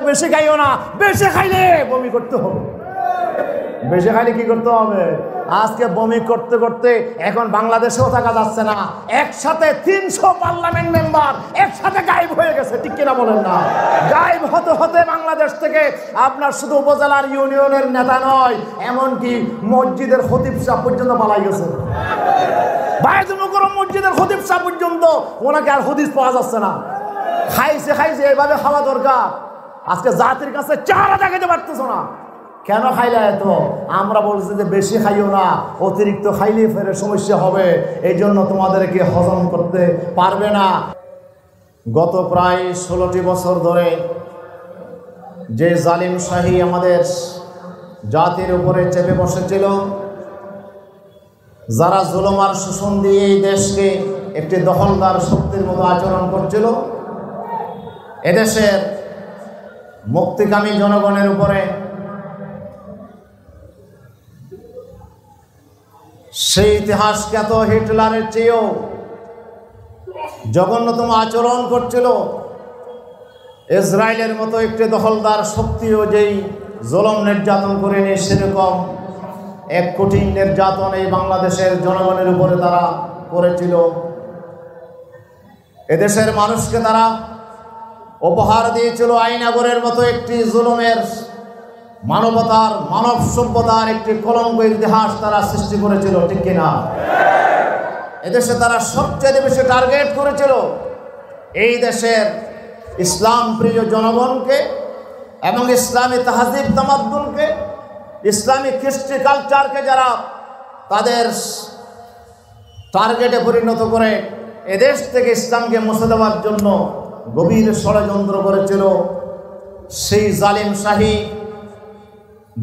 বেশি খাইও না, বেশি খাইলে বমি করতে হবে। বেশি খাইলে কি করতে হবে? আজকে বমি করতে করতে এখন বাংলাদেশেও থাকা যাচ্ছে না, একসাথে 300 পার্লামেন্ট মেম্বার একসাথে গায়েব হয়ে গেছে, ঠিক কিনা বলেন না? গায়েব হতে হতে বাংলাদেশ থেকে আপনার শুধু উপজেলার ইউনিয়নের নেতা নয়, এমনকি মসজিদের খতিব সাহেব পর্যন্ত পালাই গেছে। বায়তুল মুকাররম মসজিদের খতিব সাহেব পর্যন্ত, ওনাকে আর হদিস পাওয়া যাচ্ছে না। খাইছে এভাবে খাওয়া দরকার। আজকে জাতির কাছে চারা দেখাতে পারতেছ না, কেন খাইলে এত? আমরা বলছি যে বেশি খাইও না, অতিরিক্ত খাইলে ফেরে সমস্যা হবে, এই জন্য তোমাদেরকে হজম করতে পারবে না। গত প্রায় 16টি বছর ধরে যে জালিম শাহী আমাদের জাতির উপরে চেপে বসেছিল, যারা জুলুম আর শোষণ দিয়ে এই দেশকে একটি দখলদার শক্তির মতো আচরণ করছিল, এদেশের মুক্তিকামী জনগণের উপরে সেই ইতিহাসখ্যাত হিটলারের চেয়েও জঘন্যতম আচরণ করছিল। ইসরায়েলের মতো একটি দখলদার শক্তিও যেই জুলুম নির্যাতন করেনি, সেরকম এক কঠিন নির্যাতন এই বাংলাদেশের জনগণের উপরে তারা করেছিল। এদেশের মানুষকে তারা উপহার দিয়েছিল আইনাগরের মতো একটি জুলুমের, মানবতার, মানব সভ্যতার একটি কলঙ্কের ইতিহাস তারা সৃষ্টি করেছিল, ঠিক কিনা? এদেশে তারা সবচেয়ে বেশি টার্গেট করেছিল এই দেশের ইসলাম প্রিয় জনগণকে এবং ইসলামী তাহজিব তামাদ্দুনকে, ইসলামী কৃষ্টি কালচারকে, যারা তাদের টার্গেটে পরিণত করে এদেশ থেকে ইসলামকে মুছে দেওয়ার জন্য গভীর ষড়যন্ত্র করেছিল সেই জালিম শাহী,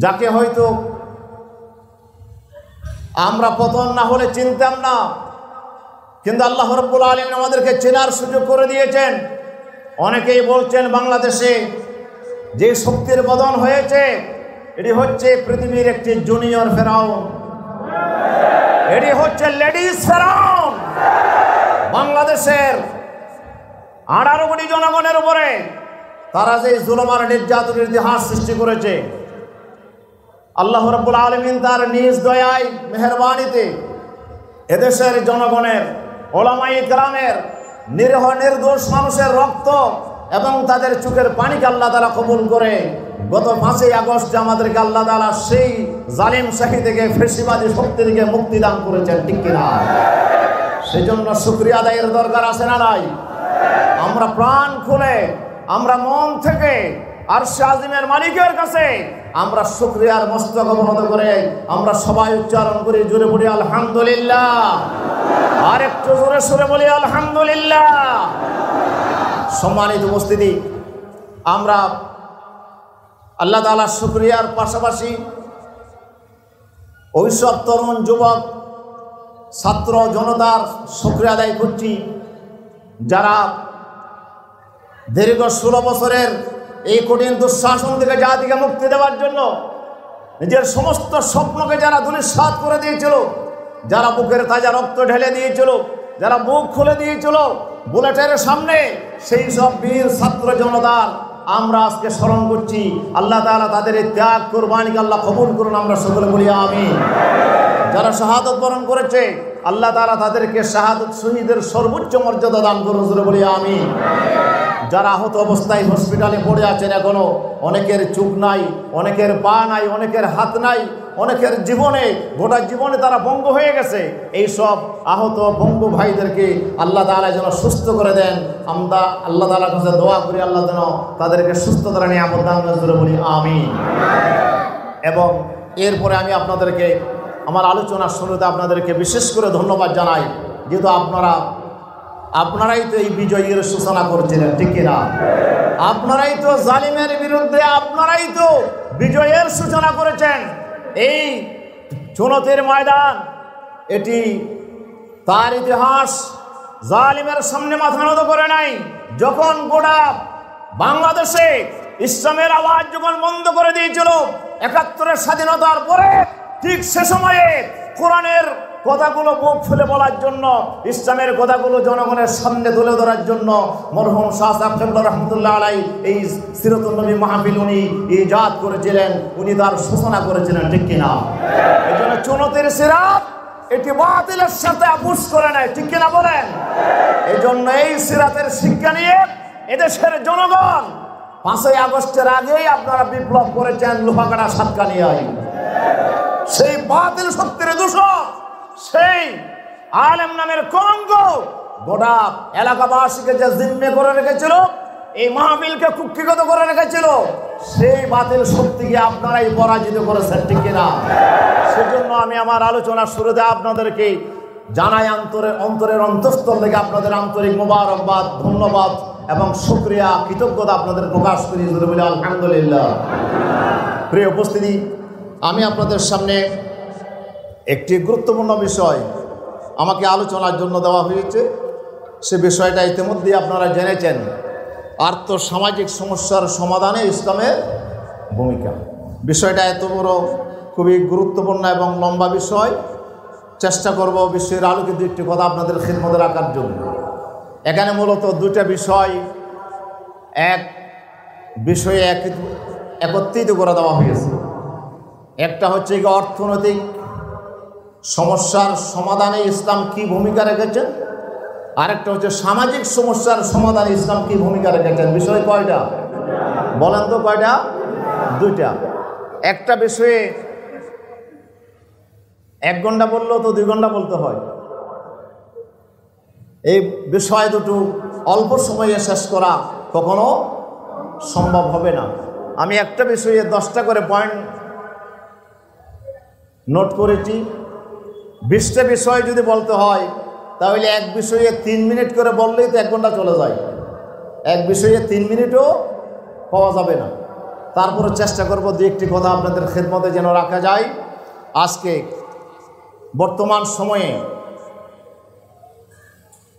যাকে হয়তো আমরা পতন না হলে চিনতাম না, কিন্তু আল্লাহ রাব্বুল আলামিন আমাদেরকে চেনার সুযোগ করে দিয়েছেন। অনেকেই বলছেন বাংলাদেশে যে শক্তির পতন হয়েছে এটি হচ্ছে পৃথিবীর একটি জুনিয়র ফেরাউন, এটি হচ্ছে লেডিস ফেরাউন। বাংলাদেশের 18 কোটি জনগণের উপরে তারা যে জুলুম আর নির্যাতনের ইতিহাস সৃষ্টি করেছে, আল্লাহ রাব্বুল আলামিন তার নিজ দয়ায় মেহেরবানিতে এদেশের জনগণের, ওলামায়ে কেরামের, নিরীহ নির্দোষ মানুষের রক্ত এবং তাদের চোখের পানিকে আল্লাহ তাআলা কবুল করে গত 5ই আগস্ট আমাদেরকে আল্লাহ তাআলা সেই জালিম শাহী থেকে, ফ্যাসিবাদী শক্তি থেকে মুক্তি দান করেছেন, ঠিক কিনা? সেজন্য শুকরিয়া আদায়ের দরকার আছে না নাই? আমরা প্রাণ খুলে, আমরা মন থেকে আরশে আজিমের মালিকের কাছে আমরা শুকরিয়ার মস্তক অবনত করে আমরা সবাই উচ্চারণ করি, জোরে বলি আলহামদুলিল্লাহ। আর একটু জোরে সুরে বলি আলহামদুলিল্লাহ। সম্মানিত উপস্থিতি, আমরা আল্লাহ তাআলার শুকরিয়ার পাশাপাশি ওই সব তরুণ যুবক ছাত্র জনতার শুকরিয়া আদায় করছি যারা দীর্ঘ 16 বছরের এই কঠিন দুঃশাসন থেকে জাতিকে মুক্তি দেওয়ার জন্য নিজের সমস্ত স্বপ্নকে যারা ধূলিসাৎ করে দিয়েছিল, যারা বুকের তাজা রক্ত ঢেলে দিয়েছিল, যারা বুক খুলে দিয়েছিল বুলেটের সামনে, সেই সব বীর ছাত্র জনতার আমরা আজকে স্মরণ করছি। আল্লাহ তাআলা তাদের এই ত্যাগ কুরবানিকে আল্লাহ কবুল করুন, আমরা সকলে বলি আমিন। যারা শাহাদত বরণ করেছে আল্লাহ তাআলা তাদেরকে শাহাদত শহীদের সর্বোচ্চ মর্যাদা দান করুন, জোরে বলি আমিন। যারা আহত অবস্থায় হসপিটালে পড়ে আছেন, এখনো অনেকের চোখ নাই, অনেকের পা নাই, অনেকের হাত নাই, অনেকের জীবনে, গোটা জীবনে তারা ভঙ্গ হয়ে গেছে, এই সব আহত ভঙ্গু ভাইদেরকে আল্লাহ তাআলা যেন সুস্থ করে দেন। আমরা আল্লাহ তাআলার কাছে দোয়া করি আল্লাহ যেন তাদেরকে সুস্থতার নিয়ামত দান করেন, জোরে বলি আমিন। এবং এরপরে আমি আপনাদেরকে আমার আলোচনার শুরুতে আপনাদেরকে বিশেষ করে ধন্যবাদ জানাই, যেহেতু আপনারাই তো এই বিজয়ের সূচনা করছিলেন, ঠিক কিনা? আপনারাই তো জালিমের বিরুদ্ধে আপনারাই তো বিজয়ের সূচনা করেছেন। এই জুনতের ময়দান, এটি তার ইতিহাস জালিমের সামনে মাথা নত করে নাই। যখন গোটা বাংলাদেশে ইসলামের আওয়াজ যখন বন্ধ করে দিয়েছিল 71-এর স্বাধীনতার পরে, ঠিক সে সময়ে কোরআনের কথাগুলো মুখ খুলে বলার জন্য, ইসলামের কথাগুলো জনগণের সামনে তুলে ধরার জন্য মরহুম শাহ সাহেব কেবলা রহমতুল্লাহ আলাই এই সিরাতুন নবী মাহফিল উনি ইজাদ করেছিলেন, উনি তার সূচনা করেছিলেন, ঠিক কিনা? এই জন্য চুনতির সিরাত এটি বাতিলের সাথে আপোষ করে নেয়, ঠিক কিনা বলেন? এই জন্য এই সিরাতের শিক্ষা নিয়ে এদেশের জনগণ 5ই আগস্টের আগেই আপনারা বিপ্লব করেছেন লোহাগাড়া সাতকানিয়া। সেই বাতিল শক্তির দূষণ, সেই আলেম নামের কলঙ্ক গোটা এলাকাবাসীকে যে জিম্মে করে রেখেছিল, এই মাহফিলকে কুক্ষিগত করে রেখেছিল, সেই বাতিল শক্তিকে আপনারাই পরাজিত করেছেন, ঠিক কিনা? সেজন্য আমি আমার আলোচনার শুরুতে আপনাদেরকে জানাই অন্তরের অন্তঃস্থল থেকে আপনাদের আন্তরিক মোবারকবাদ, ধন্যবাদ এবং শুকরিয়া, কৃতজ্ঞতা আপনাদের প্রকাশ করি। যদি বলি আলহামদুলিল্লাহ। প্রিয় উপস্থিতি, আমি আপনাদের সামনে একটি গুরুত্বপূর্ণ বিষয় আমাকে আলোচনার জন্য দেওয়া হয়েছে। সে বিষয়টা ইতিমধ্যে আপনারা জেনেছেন, আর্থসামাজিক সমস্যার সমাধানে ইসলামের ভূমিকা। বিষয়টা এত বড়, খুবই গুরুত্বপূর্ণ এবং লম্বা বিষয়। চেষ্টা করব বিষয়ের আলোকিত একটি কথা আপনাদের খিদমতে রাখার জন্য। এখানে মূলত দুটা বিষয় এক বিষয়ে একত্রিত করে দেওয়া হয়েছে। একটা হচ্ছে কি অর্থনৈতিক সমস্যার সমাধানে ইসলাম কি ভূমিকা রেখেছেন, আরেকটা হচ্ছে সামাজিক সমস্যার সমাধানে ইসলাম কি ভূমিকা রেখেছেন। বিষয় কয়টা বলেন তো? কয়টা? দুইটা। একটা বিষয়ে 1 ঘন্টা বললেও তো 2 ঘন্টা বলতে হয়। এই বিষয় দুটো অল্প সময়ে শেষ করা কখনো সম্ভব হবে না। আমি একটা বিষয়ে 10টা করে পয়েন্ট নোট করেছি। 20টা বিষয় যদি বলতে হয় তাহলে এক বিষয়ে 3 মিনিট করে বললেই তো 1 ঘন্টা চলে যায়। এক বিষয়ে 3 মিনিটও পাওয়া যাবে না। তারপরে চেষ্টা করব 2-1টি কথা আপনাদের খেদমতে যেন রাখা যায়। আজকে বর্তমান সময়ে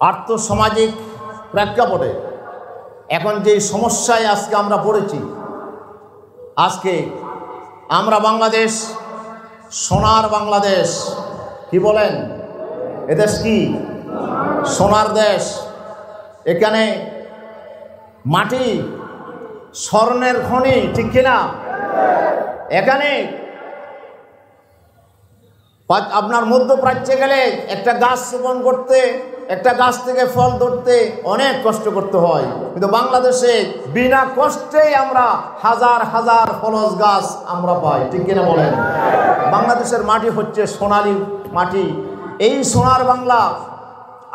আর্থসামাজিক প্রেক্ষাপটে এখন যে সমস্যায় আজকে আমরা পড়েছি, আজকে আমরা বাংলাদেশ, সোনার বাংলাদেশ, কি বলেন? এদেশ কি সোনার দেশ। এখানে মাটি স্বর্ণের খনি, ঠিক কিনা? এখানে আপনার মধ্যপ্রাচ্যে গেলে একটা গাছ রোপণ করতে, একটা গাছ থেকে ফল ধরতে অনেক কষ্ট করতে হয়, কিন্তু বাংলাদেশে বিনা কষ্টেই আমরা হাজার হাজার ফলজ গাছ আমরা পাই, ঠিক কিনা বলেন? বাংলাদেশের মাটি হচ্ছে সোনালী মাটি। এই সোনার বাংলা,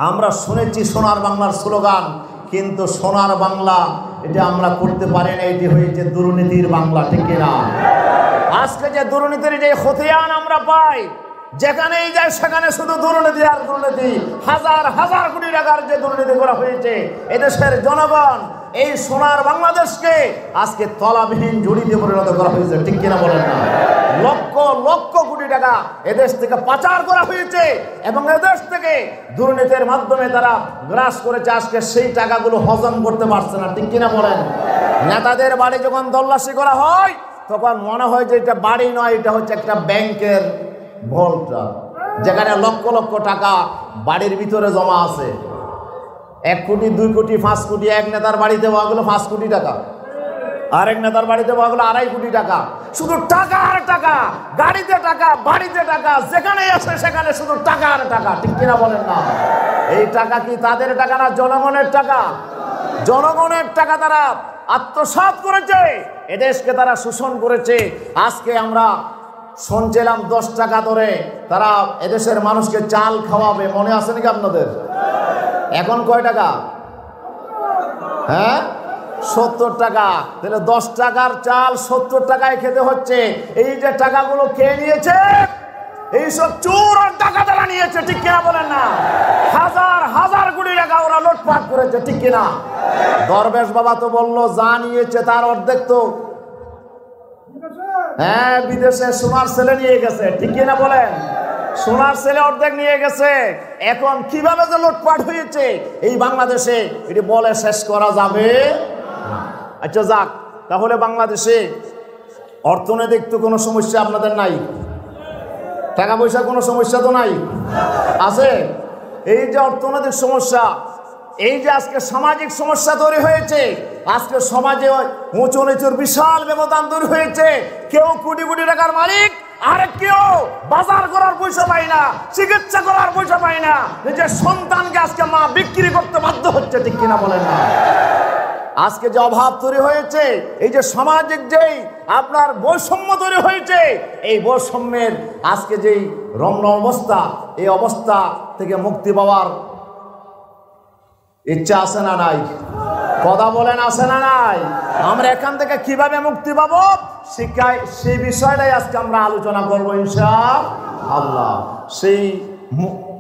আমরা শুনেছি সোনার বাংলার স্লোগান, কিন্তু সোনার বাংলা এটা আমরা করতে পারি না। এটি হয়েছে দুর্নীতির বাংলা, ঠিক কিনা? আজকে যে দুর্নীতির যে খতিয়ান আমরা পাই, যেখানেই যায় সেখানে শুধু দুর্নীতি আর দুর্নীতি। হাজার হাজার কোটি টাকার যে দুর্নীতি করা হয়েছে, এদেশের জনগণ এই সোনার বাংলাদেশকে আজকে তলাবিহীন ঝুড়িতে পরিণত করা হয়েছে, ঠিক কিনা বলেন না? লক্ষ লক্ষ কোটি টাকা এদেশ থেকে পাচার করা হয়েছে এবং এদেশ থেকে দুর্নীতির মাধ্যমে তারা গ্রাস করেছে। আজকে সেই টাকাগুলো হজম করতে পারছে না, ঠিক কিনা বলেন? নেতাদের বাড়ি যখন তল্লাশি করা হয় তখন মনে হয় যে এটা বাড়ি নয়, এটা হচ্ছে একটা ব্যাংকের ভল্টা, যেখানে লক্ষ লক্ষ টাকা বাড়ির ভিতরে জমা আছে। 1 কোটি, 2 কোটি, 5 কোটি। এক নেতার বাড়িতে পাওয়া গেলো 5 কোটি টাকা, আরেক নেতার বাড়িতে পাওয়া গেলো 2.5 কোটি টাকা। শুধু টাকা আর টাকা, গাড়িতে টাকা, বাড়িতে টাকা, যেখানে আসে সেখানে শুধু টাকা আর টাকা, ঠিক কিনা বলেন না? এই টাকা কি তাদের টাকা না জনগণের টাকা? জনগণের টাকা তারা আত্মসাৎ করেছে, এদেশকে তারা শোষণ করেছে। আজকে আমরা শুনছিলাম 10 টাকা ধরে তারা এদেশের মানুষকে চাল খাওয়াবে, মনে আছে নাকি আপনাদের? এখন কয় টাকা? হ্যাঁ, 70 টাকা। তাহলে 10 টাকার চাল 70 টাকায় খেতে হচ্ছে। এই যে টাকাগুলো কে নিয়েছে? এইসব চোর আর টাকা তারা নিয়েছে, ঠিক কিনা বলেন না? হাজার হাজার কোটি টাকা ওরা লুটপাট করেছে, ঠিক কিনা? দরবেশ বাবা তো বললো যা নিয়েছে তার অর্ধেক তো হ্যাঁ বিদেশে সোনার ছেলে নিয়ে গেছে, ঠিক কিনা বলেন? সোনার ছেলে অর্ধেক নিয়ে গেছে। এখন কিভাবে যে লুটপাট হয়েছে এই বাংলাদেশে এটি বলে শেষ করা যাবে। আচ্ছা যাক, তাহলে বাংলাদেশে অর্থনৈতিক তো কোনো সমস্যা আপনাদের নাই? টাকা পয়সা কোনো সমস্যা তো নাই, আছে? এই যে অর্থনৈতিক সমস্যা, এই যে আজকে সামাজিক সমস্যা তৈরি হয়েছে, আজকে সমাজে উঁচু নিচুর বিশাল ব্যবধান তৈরি হয়েছে। কেউ কোটি কোটি টাকার মালিক, আর কেউ বাজার করার পয়সা পায় না, চিকিৎসা করার পয়সা পায় না, নিজের সন্তানকে আজকে মা বিক্রি করতে বাধ্য হচ্ছে, ঠিক কিনা বলেন না? আজকে যে অভাব তৈরি হয়েছে, এই যে সামাজিক যেই আপনার বৈষম্য তৈরি হয়েছে, এই বৈষম্যের আজকে যেই রম্য অবস্থা, এই অবস্থা থেকে মুক্তি পাওয়ার ইচ্ছা আছে না নাই? কথা বলেন, আছে না নাই? আমরা এখান থেকে কিভাবে মুক্তি পাবো শিক্ষায়, সেই বিষয়টাই আজকে আমরা আলোচনা করবো ইনশাআল্লাহ। সেই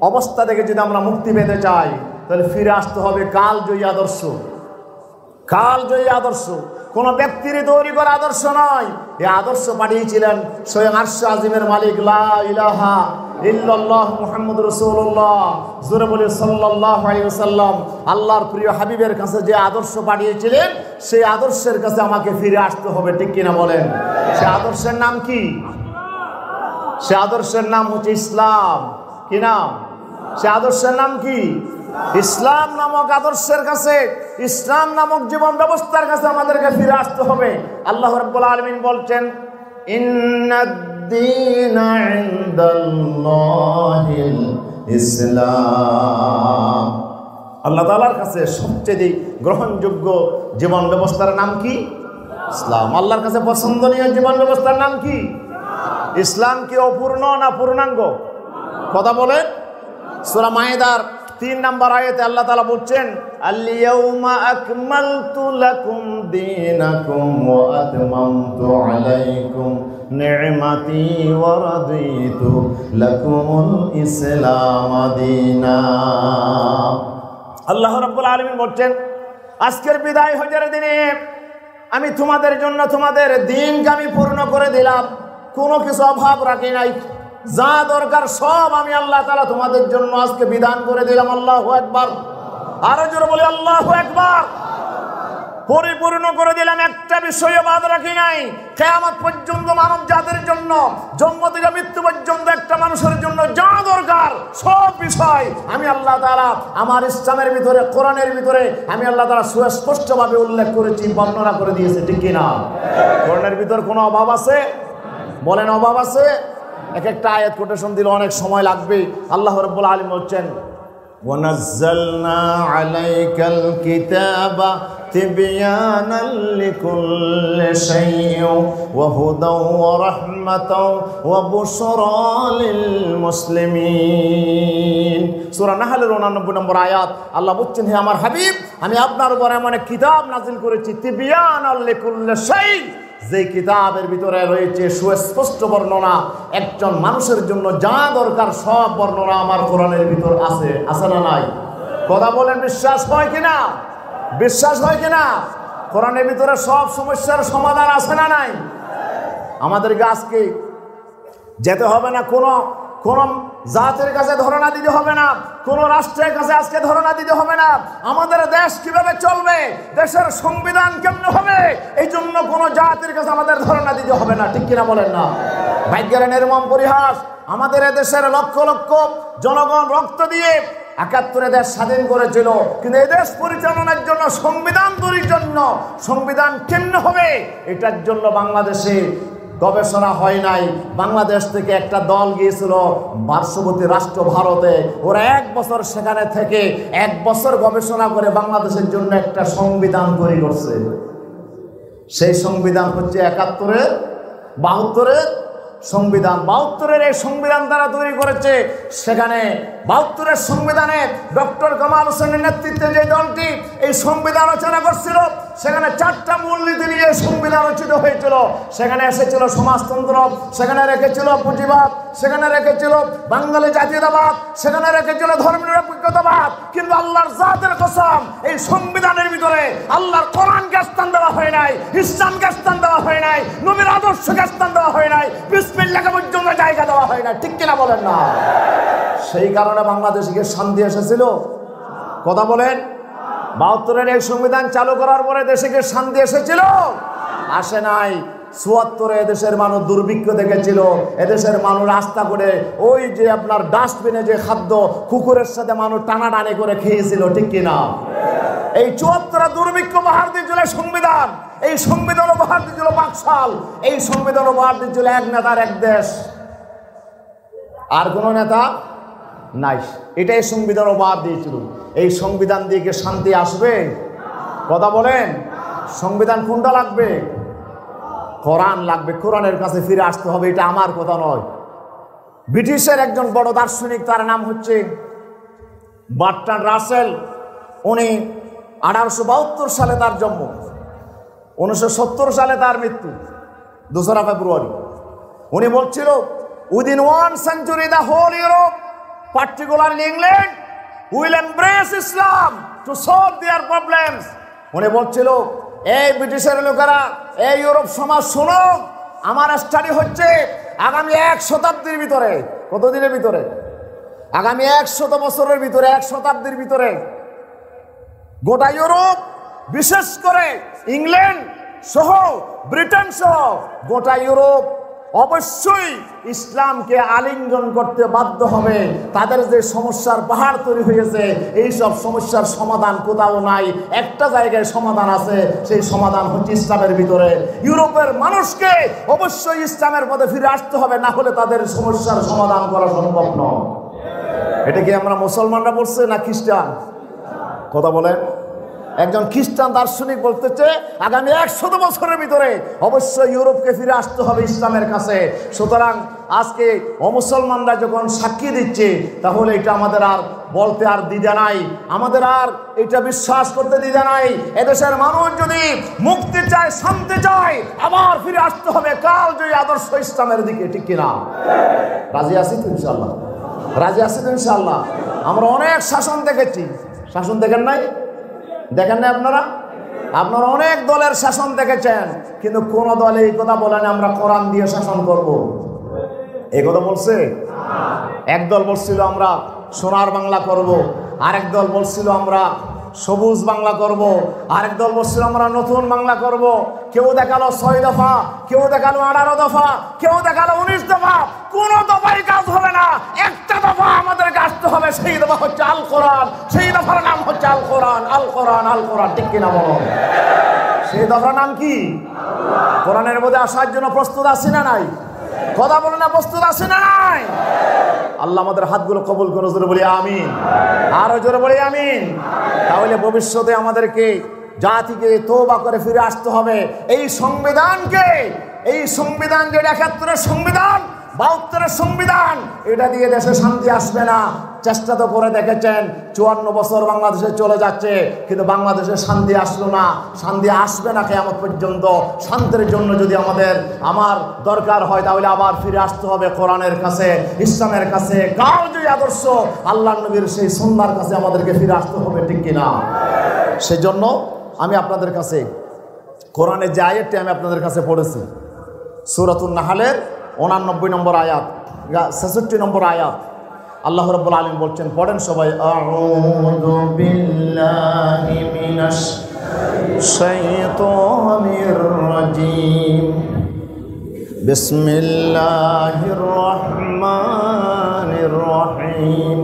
অবস্থা থেকে যদি আমরা মুক্তি পেতে চাই, তাহলে ফিরে আসতে হবে কালজয়ী আদর্শ। কালজয়ী আদর্শ কোন ব্যক্তির তৈরি করা আদর্শ নয়। এই আদর্শ পাঠিয়েছিলেন স্বয়ং আরশে আজিমের মালিক, লা ইলাহা ইল্লাল্লাহ মুহাম্মাদুর রাসূলুল্লাহ, জোরে বলে সাল্লাল্লাহু আলাইহি ওয়াসাল্লাম। আল্লাহর প্রিয় হাবিবের কাছে যে আদর্শ পাঠিয়েছিলেন, সেই আদর্শের কাছে আমাকে ফিরে আসতে হবে, ঠিক কিনা বলেন? সে আদর্শের নাম কি? সে আদর্শের নাম হচ্ছে ইসলাম। কি নাম? সে আদর্শের নাম কি? ইসলাম নামক আদর্শের কাছে, ইসলাম নামক জীবন ব্যবস্থার কাছে আমাদেরকে ফিরে আসতে হবে। আল্লাহ রাব্বুল আলামিন বলছেন, ইন্নাদ-দীনা ইনদাল্লাহিল ইসলাম। আল্লাহ তাআলার কাছে সবচেয়ে গ্রহণযোগ্য জীবন ব্যবস্থার নাম কি? ইসলাম। আল্লাহর কাছে পছন্দনীয় জীবন ব্যবস্থার নাম কি? ইসলাম। কি অপূর্ণ না পূর্ণাঙ্গ? কথা বলেন। সূরা মায়েদার 3 নম্বর আয়াতে আল্লাহ তাআলা বলছেন, আল-ইয়াউমা আকমালতু লাকুম দীনাকুম ওয়া আতমামতু আলাইকুম নি'মাতি ওয়া রাদিতু লাকুমুল ইসলাম দীনা। আল্লাহ রাব্বুল আলামিন বলছেন, আজকের বিদায় হজের দিনে আমি তোমাদের জন্য তোমাদের দিনকে আমি পূর্ণ করে দিলাম, কোনো কিছু অভাব রাখি নাই। যা দরকার সব আমি আল্লাহ তাআলা তোমাদের জন্য আজকে বিধান করে দিলাম। আল্লাহু আকবার। আরো জোরে বলি আল্লাহু আকবার। পরিপূর্ণ করে দিলাম, একটা বিষয় বাদ রাখি নাই। কিয়ামত পর্যন্ত মানব জাতির জন্য, জন্ম থেকে মৃত্যু পর্যন্ত একটা মানুষের জন্য যা দরকার সব বিষয় আমি আল্লাহ তাআলা আমার ইসলামের ভিতরে, কোরআনের ভিতরে আমি আল্লাহ তাআলা সুস্পষ্টভাবে উল্লেখ করেছি, বর্ণনা করে দিয়েছে, ঠিক কি না? কোরআনের ভিতর কোনো অভাব আছে? বলেন, অভাব আছে? এক একটা আয়াত কোটেশন দিলে অনেক সময় লাগবে। আল্লাহ রাব্বুল আলামিন বলছেন, ওয়ানাজ্জালনা আলাইকাল কিতাবা তিবয়ানাল লিকুল্লি শাইইন ওয়া হুদাও ওয়া রাহমাতাও ওয়া বুশরা লিল মুসলিমিন। সূরা নাহলের 89 নম্বর আয়াত আল্লাহ বলছেন, হে আমার হাবিব, আমি আপনার উপর এমন এক কিতাব নাযিল করেছি, তিবয়ানাল লিকুল্লি শাইইন, যে কিতাবের ভিতরে রয়েছে সুস্পষ্ট বর্ণনা। একজন মানুষের জন্য যা দরকার সব বর্ণনা আমার কোরআনের ভিতর আছে। আছে না নাই? কথা বলেন, বিশ্বাস হয় কিনা? বিশ্বাস হয় কিনা? কোরআনের ভিতরে সব সমস্যার সমাধান আছে না নাই? আমাদেরকে আজকে যেতে হবে না, কোন জাতির কাছে ধরনা দিতে হবে না, কোন রাষ্ট্রের কাছে আজকে ধরনা দিতে হবে না। আমাদের দেশ কিভাবে চলবে, দেশের সংবিধান কেমন হবে, এই জন্য কোন জাতির কাছে আমাদের ধরনা দিতে হবে না, ঠিক কিনা বলেন না? ভাগ্যের নির্মম পরিহাস, আমাদের দেশের লক্ষ লক্ষ জনগণ রক্ত দিয়ে ৭১ দেশ স্বাধীন করেছিল, কিন্তু এই দেশ পরিচালনার জন্য, সংবিধান তৈরির জন্য, সংবিধান কেমন হবে এটার জন্য বাংলাদেশে গবেষণা হয় নাই। বাংলাদেশ থেকে একটা দল গিয়েছিল পার্শ্ববর্তী রাষ্ট্র ভারতে, ওরা 1 বছর সেখানে থেকে 1 বছর গবেষণা করে বাংলাদেশের জন্য একটা সংবিধান তৈরি করছে। সেই সংবিধান হচ্ছে ৭১-এর ৭২-এর সংবিধান। ৭২-এর এই সংবিধান তারা তৈরি করেছে। সেখানে ৭২-এর সংবিধানে ডক্টর কামাল হোসেনের নেতৃত্বে যে দলটি এই সংবিধান রচনা করছিল, সেখানে 4টা মূলনীতি নিয়ে সংবিধান রচিত হয়েছিল। সেখানে এসেছিল সমাজতন্ত্র, সেখানে রেখেছিল পুঁজিবাদ, সেখানে রেখেছিল বাঙালি জাতীয়তাবাদ, সেখানে রেখেছিল ধর্মনিরপেক্ষতাবাদ। কিন্তু আল্লাহর জাতের কসম, এই সংবিধানের ভিতরে আল্লাহর কোরআনকে স্থান দেওয়া হয় নাই, ইসলামকে স্থান দেওয়া হয় নাই, নবীর আদর্শকে স্থান দেওয়া হয় নাই, বিসমিল্লাহকে পর্যন্ত জায়গা দেওয়া হয় না, ঠিক কিনা বলেন না? সেই কারণে বাংলাদেশে শান্তি এসেছিল। কথা বলেন। ৭২-এর এই সংবিধান চালু করার পরে দেশে কি শান্তি এসেছিল? আসে নাই। ৭৪ এদেশের মানুষ দুর্ভিক্ষ দেখেছিল। এদেশের মানুষ আস্থা করে ওই যে আপনার ডাস্টবিনে যে খাদ্য কুকুরের সাথে মানুষ টানাটানি করে খেয়েছিল, ঠিক কিনা? এই ৭৪ দুর্ভিক্ষ উপহার দিয়েছিল সংবিধান। এই সংবিধান উপহার দিয়েছিল বাকশাল। এই সংবিধান উপহার দিয়েছিল এক নেতার এক দেশ, আর কোন নেতা নাই। এটাই সংবিধান উপহার দিয়েছিল। এই সংবিধান দিয়ে কি শান্তি আসবে? কথা বলেন। সংবিধান কোনটা লাগবে? কোরআন লাগবে। কোরআনের কাছে ফিরে আসতে হবে। এটা আমার কথা নয়। ব্রিটিশের একজন বড় দার্শনিক, তার নাম হচ্ছে বার্ট্রান্ড রাসেল। উনি 1872 সালে তার জন্ম, 1970 সালে তার মৃত্যু 2 ফেব্রুয়ারি। উনি বলছিল, within 1 century the whole Europe, particularly England, will embrace Islam to solve their problems. উনি বলছিল, এই ব্রিটিশের লোকেরা, এই ইউরোপ সমাজ শোনো, আমার স্টাডি হচ্ছে আগামী 1 শতাব্দীর ভিতরে, কতদিনের ভিতরে? আগামী 100 বছরের ভিতরে, 1 শতাব্দীর ভিতরে গোটা ইউরোপ, বিশেষ করে ইংল্যান্ড সহ ব্রিটেন সহ গোটা ইউরোপ অবশ্যই ইসলামকে আলিঙ্গন করতে বাধ্য হবে। তাদের যে সমস্যার পাহাড় তৈরি হয়েছে, এই সব সমস্যার সমাধান কোথাও নাই, একটা জায়গায় সমাধান আছে। সেই সমাধান হচ্ছে ইসলামের ভিতরে। ইউরোপের মানুষকে অবশ্যই ইসলামের পথে ফিরে আসতে হবে, না হলে তাদের সমস্যার সমাধান করা সম্ভব নয়। এটা কি আমরা মুসলমানরা বলছে না খ্রিস্টান? কথা বলেন। একজন খ্রিস্টান দার্শনিক বলতেছে আগামী 100 বছরের ভিতরে অবশ্যই ইউরোপকে ফিরে আসতে হবে ইসলামের কাছে। সুতরাং আজকে অমুসলমানরা যখন সাক্ষী দিচ্ছে, তাহলে এটা আমাদের আর বলতে আর দ্বিধা নাই, আমাদের আর এটা বিশ্বাস করতে দ্বিধা নাই। এদেশের মানুষ যদি মুক্তি চায়, শান্তি চায়, আবার ফিরে আসতে হবে কালজয়ী আদর্শ ইসলামের দিকে, ঠিক কিনা? রাজি আছি তো ইনশাল্লাহ? রাজি আছি তো ইনশাল্লাহ? আমরা অনেক শাসন দেখেছি। শাসন দেখেন নাই? দেখেন না আপনারা? আপনারা অনেক দলের শাসন দেখেছেন, কিন্তু কোন দলে এই কথা বলেন আমরা কোরআন দিয়ে শাসন করব? এই কথা বলছে? এক দল বলছিল আমরা সোনার বাংলা করব, আরেক দল বলছিল আমরা সবুজ বাংলা করব, আরেক দল বলছিল আমরা নতুন বাংলা করব। কেউ দেখালো 6 দফা, কেউ দেখালো 18 দফা, কেউ দেখালো 19 দফা। কোন দফাই কাজ হবে না। একটা দফা আমাদেরকে আসতে হবে, সেই দফা হচ্ছে আল কোরআন। সেই দফার নাম হচ্ছে আল কোরআন। আল কোরআন, আল কোরআন, ঠিক কিনা বলো? সেই দফার নাম কি? কোরআনের মধ্যে আসার জন্য প্রস্তুত আছি না নাই? কথা বলে না, প্রস্তুত আছি না নাই? আল্লাহ আমাদের হাতগুলো কবুল করে, জোরে বলি আমিন। আরো জোরে বলি আমিন। তাহলে ভবিষ্যতে আমাদেরকে জাতিকে তওবা করে ফিরে আসতে হবে। এই সংবিধানকে, এই সংবিধান যে 71-এর সংবিধান, 72-এর সংবিধান, এটা দিয়ে দেশে শান্তি আসবে না। চেষ্টা তো করে দেখেছেন, 54 বছর বাংলাদেশে চলে যাচ্ছে, কিন্তু বাংলাদেশে শান্তি আসলো না, শান্তি আসবে না কিয়ামত পর্যন্ত। শান্তির জন্য যদি আমার দরকার হয়, তাহলে আবার ফিরে আসতে হবে কোরআনের কাছে, ইসলামের কাছে, কালজয়ী আদর্শ আল্লাহর নবীর সেই সুন্নাহর কাছে আমাদেরকে ফিরে আসতে হবে, ঠিক কিনা? সেজন্য আমি আপনাদের কাছে কোরআনের যে আয়াতটি আমি আপনাদের কাছে পড়েছি, সূরাতুন নাহলের 89 নম্বর আয়াত, 66 নম্বর আয়াত, আল্লাহ রাব্বুল আলামিন বলছেন, পড়েন সবাই। আউযু বিল্লাহি মিনাশ শাইতানির রাজিম। বিসমিল্লাহির রহমানির রহিম।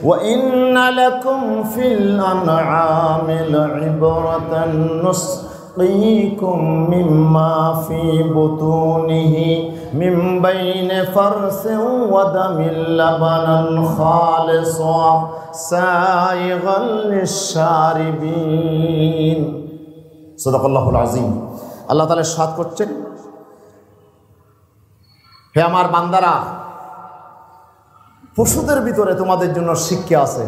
ওয়া ইন্না লাকুম feel আনআমি লা'iবরাতান নুসqikum mimma fi butunihi min bayni farsin wa damin labanan khalisan saighan lish-sharibin। সাদাকাল্লাহুল আযীম। আল্লাহ তাআলা ইরশাদ করছেন, হে আমার বান্দারা, পশুদের ভিতরে তোমাদের জন্য শিক্ষা আছে।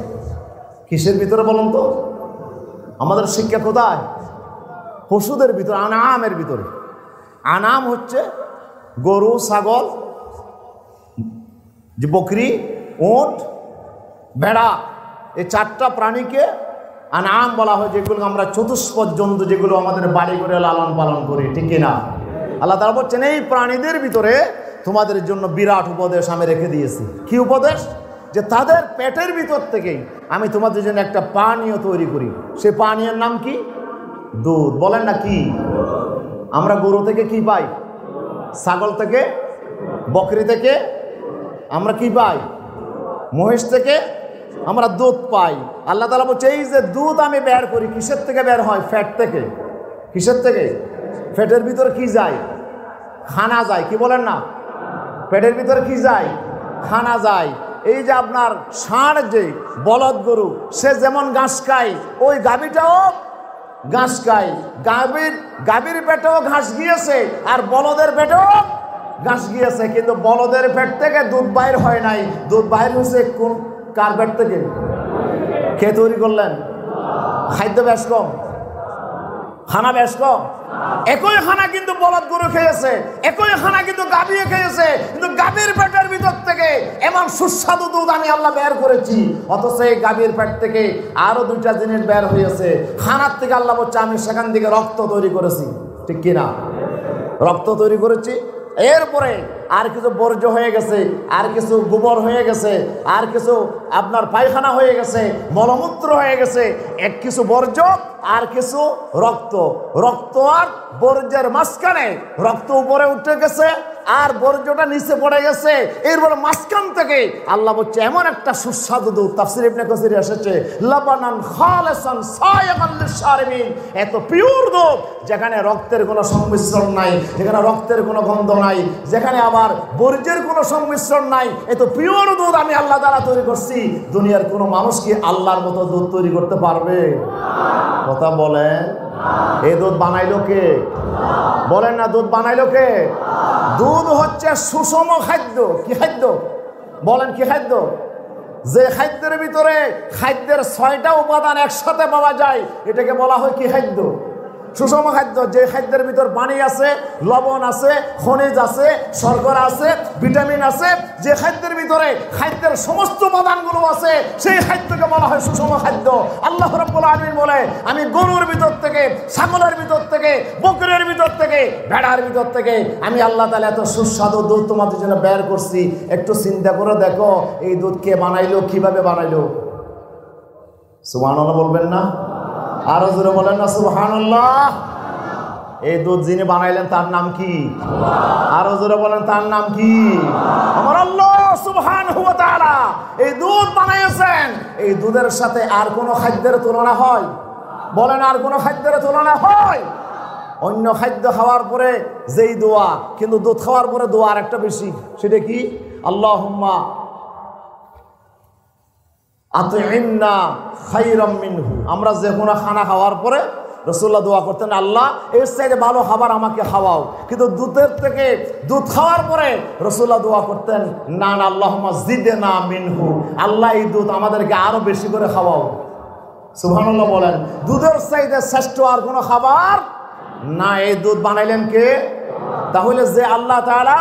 কিসের ভিতরে বলুন তো? আমাদের শিক্ষা কোথায়? পশুদের ভিতরে, আনামের ভিতরে। আনাম হচ্ছে গরু, ছাগল, যে বকরি, উট, ভেড়া, এই 4টা প্রাণীকে আনাম বলা হয়, যেগুলো আমরা চতুষ্পদ জন্তু, যেগুলো আমাদের বাড়ি করে লালন পালন করি, ঠিক কিনা? আল্লাহ তাআলা বলছেন, এই প্রাণীদের ভিতরে তোমাদের জন্য বিরাট উপদেশ আমি রেখে দিয়েছি। কি উপদেশ? যে তাদের পেটের ভিতর থেকেই আমি তোমাদের জন্য একটা পানীয় তৈরি করি। সেই পানীয়ের নাম কি? দুধ। বলেন না কি? আমরা গরু থেকে কি পাই? ছাগল থেকে, বকরি থেকে আমরা কি পাই? মহিষ থেকে আমরা দুধ পাই। আল্লাহ তাআলা বলছে এই যে দুধ আমি বের করি, কিসের থেকে বের হয়? ফ্যাট থেকে। কিসের থেকে? ফ্যাটের ভিতরে কি যায়? খানা যায়। কি বলেন না? পেটের ভিতরে কি যায়? খানা যায়। এই যে আপনার ষাঁড়, যে বলদ গরু, সে যেমন ঘাস খায়, ওই গাভীটাও ঘাস খায়। গাভীর পেটেও ঘাস গিয়েছে, আর বলদের পেটেও ঘাস গিয়েছে, কিন্তু বলদের পেট থেকে দুধ বাইর হয় নাই। দুধ বাইর হয়েছে কোন, কার পেট থেকে? কে তৈরি করলেন? খাদ্য বেশ কম, খানা বেশ কম। একই খানা কিন্তু বলদ গরু খেয়েছে, একই খানা কিন্তু গাভীও খেয়েছে, কিন্তু গাভীর পেটের ভিতর থেকে এমন সুস্বাদু দুধ আমি আল্লাহ বের করেছি। অথচ এই গাভীর পেট থেকে আরো দুইটা জিনিস বের হয়েছে। খানার থেকে আল্লাহ বলছে আমি সেখান থেকে রক্ত তৈরি করেছি। ঠিক কিনা? রক্ত তৈরি করেছি। এরপরে আর কিছু বর্জ্য হয়ে গেছে, আর কিছু গোবর হয়ে গেছে, আর কিছু আপনার পায়খানা হয়ে গেছে, মলমূত্র হয়ে গেছে, এক কিছু বর্জ্য আর কিছু রক্ত। রক্ত আর বর্জ্যের মাঝখানে রক্ত উপরে উঠে গেছে আর বর্জ্যটা নিচে পড়ে গেছে। এরপর মাঝখান থেকে আল্লাহ বলছে এমন একটা সুস্বাদু দুধ, তাফসীর ইবনে কাসির এসেছে লাবানান খালিসান সায়গান লিশারিবিন, এত পিওর দুধ যেখানে রক্তের কোনো সংমিশ্রণ নাই, যেখানে রক্তের কোনো গন্ধ নাই, যেখানে আবার বর্জ্যের কোনো সংমিশ্রণ নাই। এত পিওর দুধ আমি আল্লাহ দ্বারা তৈরি করছি। দুনিয়ার কোনো মানুষ কি আল্লাহর মতো দুধ তৈরি করতে পারবে? কথা বলেন। এই দুধ বানাইলো কে? বলেন না, দুধ বানাইলো কে? দুধ হচ্ছে সুষম খাদ্য। কি খাদ্য? বলেন কি খাদ্য? যে খাদ্যের ভিতরে খাদ্যের 6টা উপাদান একসাথে পাওয়া যায়, এটাকে বলা হয় কি খাদ্য? সুষম খাদ্য। যে খাদ্যের ভিতর পানি আছে, লবণ আছে, খনিজ আছে, শর্করা আছে, ভিটামিন আছে, যে খাদ্যের ভিতরে খাদ্যের সমস্ত উপাদানগুলো আছে, সেই খাদ্যকে বলা হয় সুষম খাদ্য। আল্লাহ রাব্বুল আলামিন বলে আমি গরুর ভিতর থেকে, ছাগলের ভিতর থেকে, বকরির ভিতর থেকে, ভেড়ার ভিতর থেকে আমি আল্লাহ তাআলা এত সুস্বাদু দুধ তোমাদের জন্য বের করছি। একটু চিন্তা করে দেখো এই দুধ কে বানাইলো, কিভাবে বানাইলো? সুবহানাল্লাহ বলবেন না? আরো জোরে বলেন না সুবহানাল্লাহ। এই দুধ যিনি বানাইলেন তার নাম কি? আরো জোরে বলেন তার নাম কি? আমার আল্লাহ সুবহানাহু ওয়া তাআলা এই দুধ বানাইছেন। এই দুধের সাথে আর কোন খাদ্যের তুলনা হয়? বলেন আর কোন খাদ্যের তুলনা হয়? অন্য খাদ্য খাওয়ার পরে যেই দোয়া, কিন্তু দুধ খাওয়ার পরে দোয়া আর একটা বেশি। সেটা কি? আল্লাহুম্মা আতইমনা খায়রাম মিনহু। আমরা যে কোনো খানা খাওয়ার পরে রাসূলুল্লাহ দোয়া করতেন, আল্লাহ এর চাইতে ভালো খাবার আমাকে খাওয়াও। কিন্তু দুধের থেকে, দুধ খাওয়ার পরে রাসূলুল্লাহ দোয়া করতেন, না না আল্লাহুম্মা জিদনা মিনহু, আল্লাহ এই দুধ আমাদেরকে আরো বেশি করে খাওয়াও। সুবহানাল্লাহ বলেন। দুধের চাইতে শ্রেষ্ঠ আর কোনো খাবার না। এই দুধ বানাইলেন কে? তাহলে যে আল্লাহ তাআলা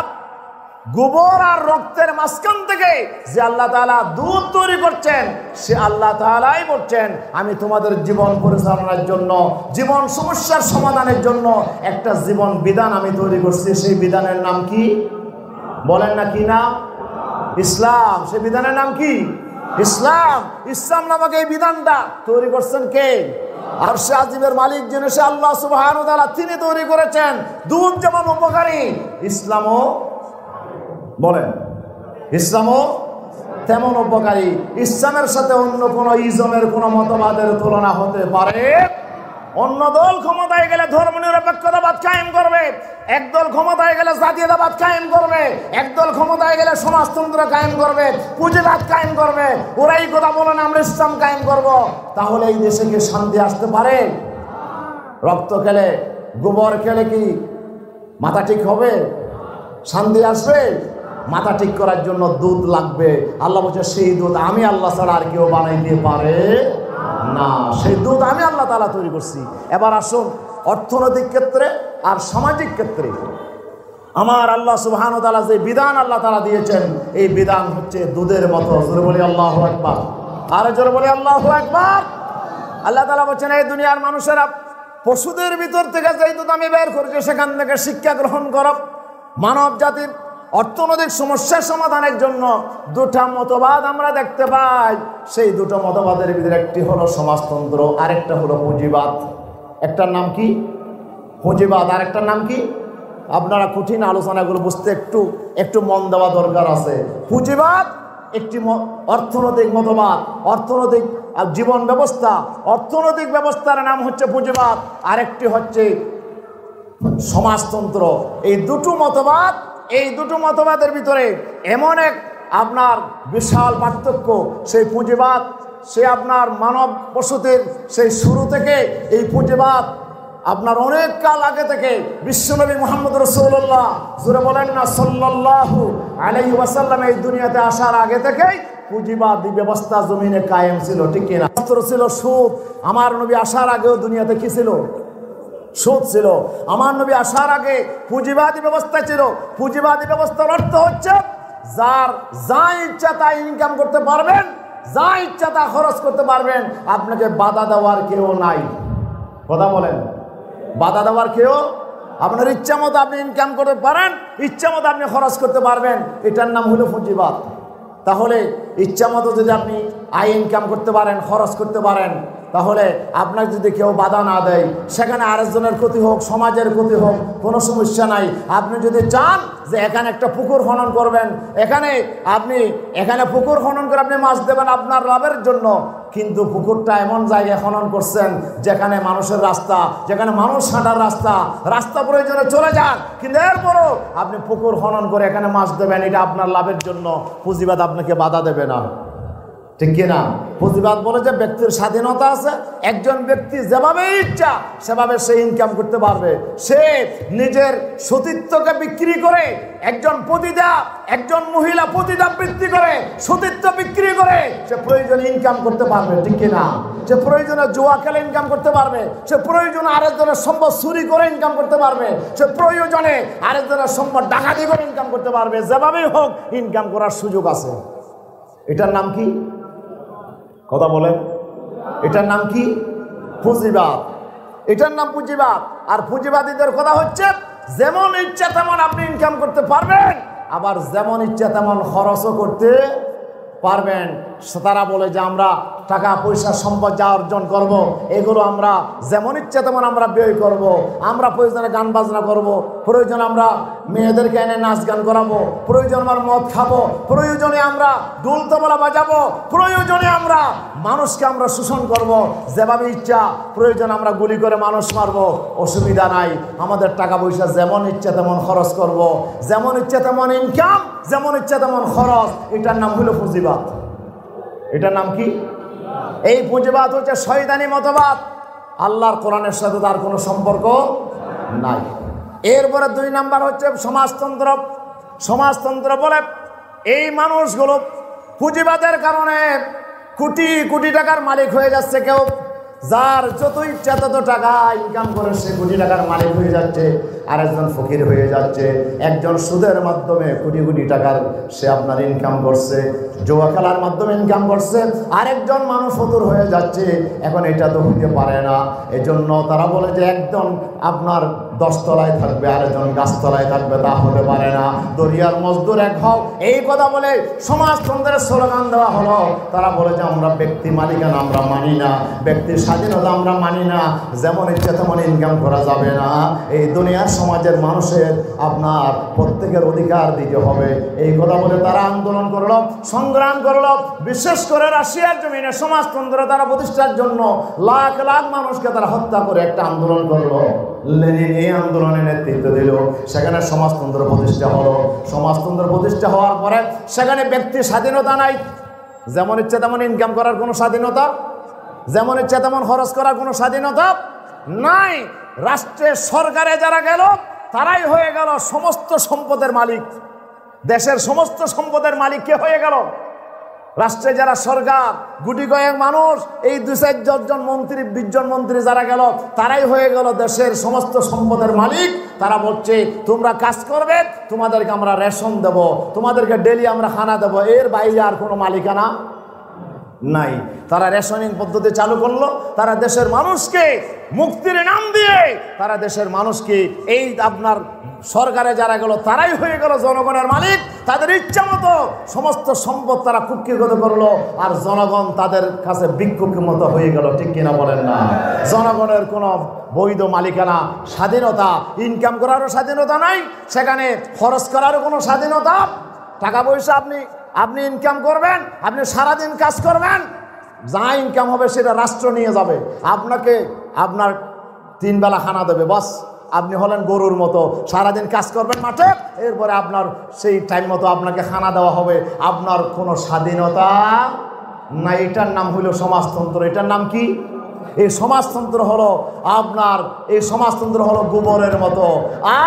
গোবর আর রক্তের মাঝখান থেকে যে আল্লাহ তাআলা দুধ তৈরি করছেন, সে আল্লাহ তাআলাই বলছেন আমি তোমাদের জীবন পরিচালনার জন্য, জীবন সমস্যার সমাধানের জন্য একটা জীবন বিধান আমি তৈরি করছি। সেই বিধানের নাম কি? বলেন না কি নাম? ইসলাম। সেই বিধানের নাম কি? ইসলাম। ইসলাম নামক এই বিধানটা তৈরি করছেন কে? আরশে আজিমের মালিক যিনি, সে আল্লাহ সুবহানাহু ওয়া তাআলা, তিনি তৈরি করেছেন। দুধ যেমন উপকারী, ইসলামও বলেন ইসলামও তেমন উপকারী। ইসলামের সাথে অন্য কোন ইজমের কোন মতবাদের তুলনা হতে পারে? অন্য দল ক্ষমতায় গেলে ধর্মনিরপেক্ষতাবাদ কায়েম করবে, একদল ক্ষমতায় গেলে জাতীয়তাবাদ কায়েম করবে, একদল ক্ষমতায় গেলে সমাজতন্ত্র কায়েম করবে, পুঁজিবাদ কায়েম করবে। ওরাই কথা বলেন আমরা ইসলাম কায়েম করব। তাহলে এই দেশে কি শান্তি আসতে পারে? রক্ত খেলে, গোবর খেলে কি মাথা ঠিক হবে? শান্তি আসবে? মাথা ঠিক করার জন্য দুধ লাগবে। আল্লাহ বলছে সেই দুধ আমি আল্লাহ ছাড়া আর কেউ বানাইতে পারে না। সেই দুধ আমি আল্লাহ তাআলা তৈরি করছি। এবার আসুন অর্থনৈতিক ক্ষেত্রে আর সামাজিক ক্ষেত্রে আমার আল্লাহ সুবহানাহু ওয়া তাআলা যে বিধান আল্লাহ তাআলা দিয়েছেন, এই বিধান হচ্ছে দুধের মতো। জোরে বলি আল্লাহু আকবার। আরে জোরে বলি আল্লাহু আকবার। আল্লাহ তাআলা বলছেন এই দুনিয়ার মানুষেরা পশুদের ভিতর থেকে যেই দুধ আমি বের করেছি সেখান থেকে শিক্ষা গ্রহণ করো। মানব জাতির অর্থনৈতিক সমস্যার সমাধানের জন্য দুটা মতবাদ আমরা দেখতে পাই। সেই দুটো মতবাদের ভিতরে একটি হলো সমাজতন্ত্র, আরেকটা হলো পুঁজিবাদ। একটার নাম কি? পুঁজিবাদ, আর একটার নাম কি? আপনারা কঠিন আলোচনাগুলো বুঝতে একটু একটু মন দেওয়া দরকার আছে। পুঁজিবাদ একটি অর্থনৈতিক মতবাদ, অর্থনৈতিক জীবন ব্যবস্থা। অর্থনৈতিক ব্যবস্থার নাম হচ্ছে পুঁজিবাদ, আরেকটি হচ্ছে সমাজতন্ত্র। এই দুটো মতবাদের ভিতরে এমন এক আপনার বিশাল পার্থক্য। সেই পুঁজিবাদ সে আপনার মানব বসতির সেই শুরু থেকে এই পুঁজিবাদ আপনার অনেক কাল আগে থেকে বিশ্বনবী মুহাম্মদ রাসূলুল্লাহ, জোরে বলেন না সাল্লাল্লাহু আলাইহি ওয়াসাল্লাম, এই দুনিয়াতে আসার আগে থেকেই পুঁজিবাদী ব্যবস্থা জমিনে কায়েম ছিল, ঠিক কিনা? ছিল সুদ। আমার নবী আসার আগেও দুনিয়াতে কি ছিল? সুদ ছিল। আমার নবী আসার আগে পুঁজিবাদী ব্যবস্থা ছিল। পুঁজিবাদী ব্যবস্থার অর্থ হচ্ছে যার যা ইচ্ছা তাই ইনকাম করতে পারবেন, যা ইচ্ছা তা খরচ করতে পারবেন, আপনাকে বাধা দেওয়ার কেউ নাই। কথা বলেন, বাধা দেওয়ার কেউ, আপনার ইচ্ছা মতো আপনি ইনকাম করতে পারেন, ইচ্ছা মতো আপনি খরচ করতে পারবেন, এটার নাম হলো পুঁজিবাদ। তাহলে ইচ্ছা মতো যদি আপনি আয় ইনকাম করতে পারেন, খরচ করতে পারেন, তাহলে আপনার যদি কেউ বাধা না দেয়, সেখানে আরেকজনের ক্ষতি হোক, সমাজের ক্ষতি হোক, কোনো সমস্যা নাই। আপনি যদি চান যে এখানে একটা পুকুর খনন করবেন, এখানে পুকুর খনন করে আপনি মাছ দেবেন আপনার লাভের জন্য, কিন্তু পুকুরটা এমন জায়গায় খনন করছেন যেখানে মানুষের রাস্তা, যেখানে মানুষ হাঁটার রাস্তা প্রয়োজনে চলে যান, কিন্তু এরপরও আপনি পুকুর খনন করে এখানে মাছ দেবেন, এটা আপনার লাভের জন্য। পুঁজিবাদ আপনাকে বাধা দেবে না, ঠিক কিনা? পুঁজিবাদ বলে যে ব্যক্তির স্বাধীনতা আছে, একজন ব্যক্তি যেভাবে ইচ্ছা সেভাবে সে ইনকাম করতে পারবে। সে নিজের সতীত্বকে বিক্রি করে, একজন মহিলা পতিতা বিক্রি করে, সতীত্ব বিক্রি করে সে প্রয়োজনে ইনকাম করতে পারবে, ঠিক কিনা? সে প্রয়োজনে জুয়া খেলে ইনকাম করতে পারবে, সে প্রয়োজনে আরেকজনের সম্পদ চুরি করে ইনকাম করতে পারবে, সে প্রয়োজনে আরেকজনের সম্পদ ডাকাতি করে ইনকাম করতে পারবে। যেভাবেই হোক ইনকাম করার সুযোগ আছে। এটার নাম কি? কথা বলেন, এটার নাম কি? পুঁজিবাদ। এটার নাম পুঁজিবাদ। আর পুঁজিবাদীদের কথা হচ্ছে যেমন ইচ্ছা তেমন আপনি ইনকাম করতে পারবেন, আবার যেমন ইচ্ছা তেমন খরচও করতে পারবেন। তারা বলে যে আমরা টাকা পয়সা সম্পদ যা অর্জন করব, এগুলো আমরা যেমন ইচ্ছা তেমন আমরা ব্যয় করব। আমরা প্রয়োজনে গান বাজনা করব, প্রয়োজনে আমরা মেয়েদেরকে এনে নাচ গান করাবো, প্রয়োজনে আমরা মদ খাবো, প্রয়োজনে আমরা ঢোল তবলা বাজাবো, প্রয়োজনে আমরা মানুষকে আমরা শোষণ করব, যেভাবে ইচ্ছা প্রয়োজন আমরা গুলি করে মানুষ মারবো, অসুবিধা নাই। আমাদের টাকা পয়সা যেমন ইচ্ছা তেমন খরচ করব, যেমন ইচ্ছা তেমন ইনকাম, যেমন ইচ্ছা তেমন খরচ। এটার নাম হলো পুঁজিবাদ। এটার নাম কি? এই পুঁজিবাদ হচ্ছে শয়তানি মতবাদ, আল্লাহর কোরআনের সাথে তার কোনো সম্পর্ক নাই। এরপরে 2 নাম্বার হচ্ছে সমাজতন্ত্র। সমাজতন্ত্র বলে এই মানুষগুলো পুঁজিবাদের কারণে কোটি কোটি টাকার মালিক হয়ে যাচ্ছে। কেউ যার যত ইচ্ছা তত টাকা ইনকাম করে সে কোটি টাকার মালিক হয়ে যাচ্ছে, আরেকজন ফকির হয়ে যাচ্ছে। একজন সুদের মাধ্যমে কোটি কোটি টাকার সে আপনার ইনকাম করছে, জুয়া খেলার মাধ্যমে ইনকাম করছে, আরেকজন মানুষ ফতুর হয়ে যাচ্ছে। এখন এটা তো হইতে পারে না। এজন্য তারা বলে যে একজন আপনার 10 তলায় থাকবে, আরেকজন গাছতলায় থাকবে, তা হতে পারে না। দরিয়ার মজদুর এক হও, এই কথা বলে সমাজতন্ত্রের স্লোগান দেওয়া হলো। তারা বলে যে আমরা ব্যক্তি মালিকানা আমরা মানি না, ব্যক্তির স্বাধীনতা আমরা মানি না, যেমন ইচ্ছা তেমন ইনকাম করা যাবে না। এই দুনিয়ার সমাজের মানুষের আপনার প্রত্যেকের অধিকার দিতে হবে, এই কথা বলে তারা আন্দোলন করলো, সংগ্রাম করলো। বিশেষ করে রাশিয়ার জমিনে সমাজতন্ত্র তারা প্রতিষ্ঠার জন্য লাখ লাখ মানুষকে তারা হত্যা করে একটা আন্দোলন করলো। লেনিন এই আন্দোলনের নেতৃত্ব দিল, সেখানে সমাজতন্ত্র প্রতিষ্ঠা হলো। সমাজতন্ত্র প্রতিষ্ঠা হওয়ার পরে সেখানে ব্যক্তির স্বাধীনতা নাই, যেমন ইচ্ছা তেমন ইনকাম করার কোনো স্বাধীনতা, যেমন ইচ্ছা তেমন খরচ করার কোনো স্বাধীনতা নাই। রাষ্ট্রের সরকারে যারা গেল তারাই হয়ে গেল সমস্ত সম্পদের মালিক। দেশের সমস্ত সম্পদের মালিক কে হয়ে গেল? রাষ্ট্রে যারা সরকার, গুটি কয়েক মানুষ, এই 2-4 জন মন্ত্রী, 20 জন মন্ত্রী যারা গেল তারাই হয়ে গেল দেশের সমস্ত সম্পদের মালিক। তারা বলছে তোমরা কাজ করবে, তোমাদেরকে আমরা রেশন দেব, তোমাদেরকে ডেলি আমরা খানা দেব, এর বাইরে আর কোনো মালিকানা নাই। তারা রেশনিং পদ্ধতি চালু করলো, তারা দেশের মানুষকে মুক্তির নাম দিয়ে তারা দেশের মানুষকে এই আপনার সরকারে যারা গেল তারাই হয়ে গেল জনগণের মালিক। তাদের ইচ্ছা মতো সমস্ত সম্পদ তারা কুক্ষিগত করলো, আর জনগণ তাদের কাছে ভিক্ষুকের মতো হয়ে গেল। ঠিক কিনা বলেন না? জনগণের কোনো বৈধ মালিকানা, স্বাধীনতা, ইনকাম করারও স্বাধীনতা নাই, সেখানে খরচ করারও কোনো স্বাধীনতা। টাকা পয়সা আপনি ইনকাম করবেন, আপনি সারাদিন কাজ করবেন, যা ইনকাম হবে সেটা রাষ্ট্র নিয়ে যাবে, আপনাকে আপনার 3 বেলা খানা দেবে, বাস। আপনি হলেন গরুর মতো, সারাদিন কাজ করবেন মাঠে, এরপরে আপনার সেই টাইম মতো আপনাকে খানা দেওয়া হবে। আপনার কোনো স্বাধীনতা না। এটার নাম হইল সমাজতন্ত্র। এটার নাম কি? এই সমাজতন্ত্র হলো আপনার, এই সমাজতন্ত্র হলো গোবরের মতো,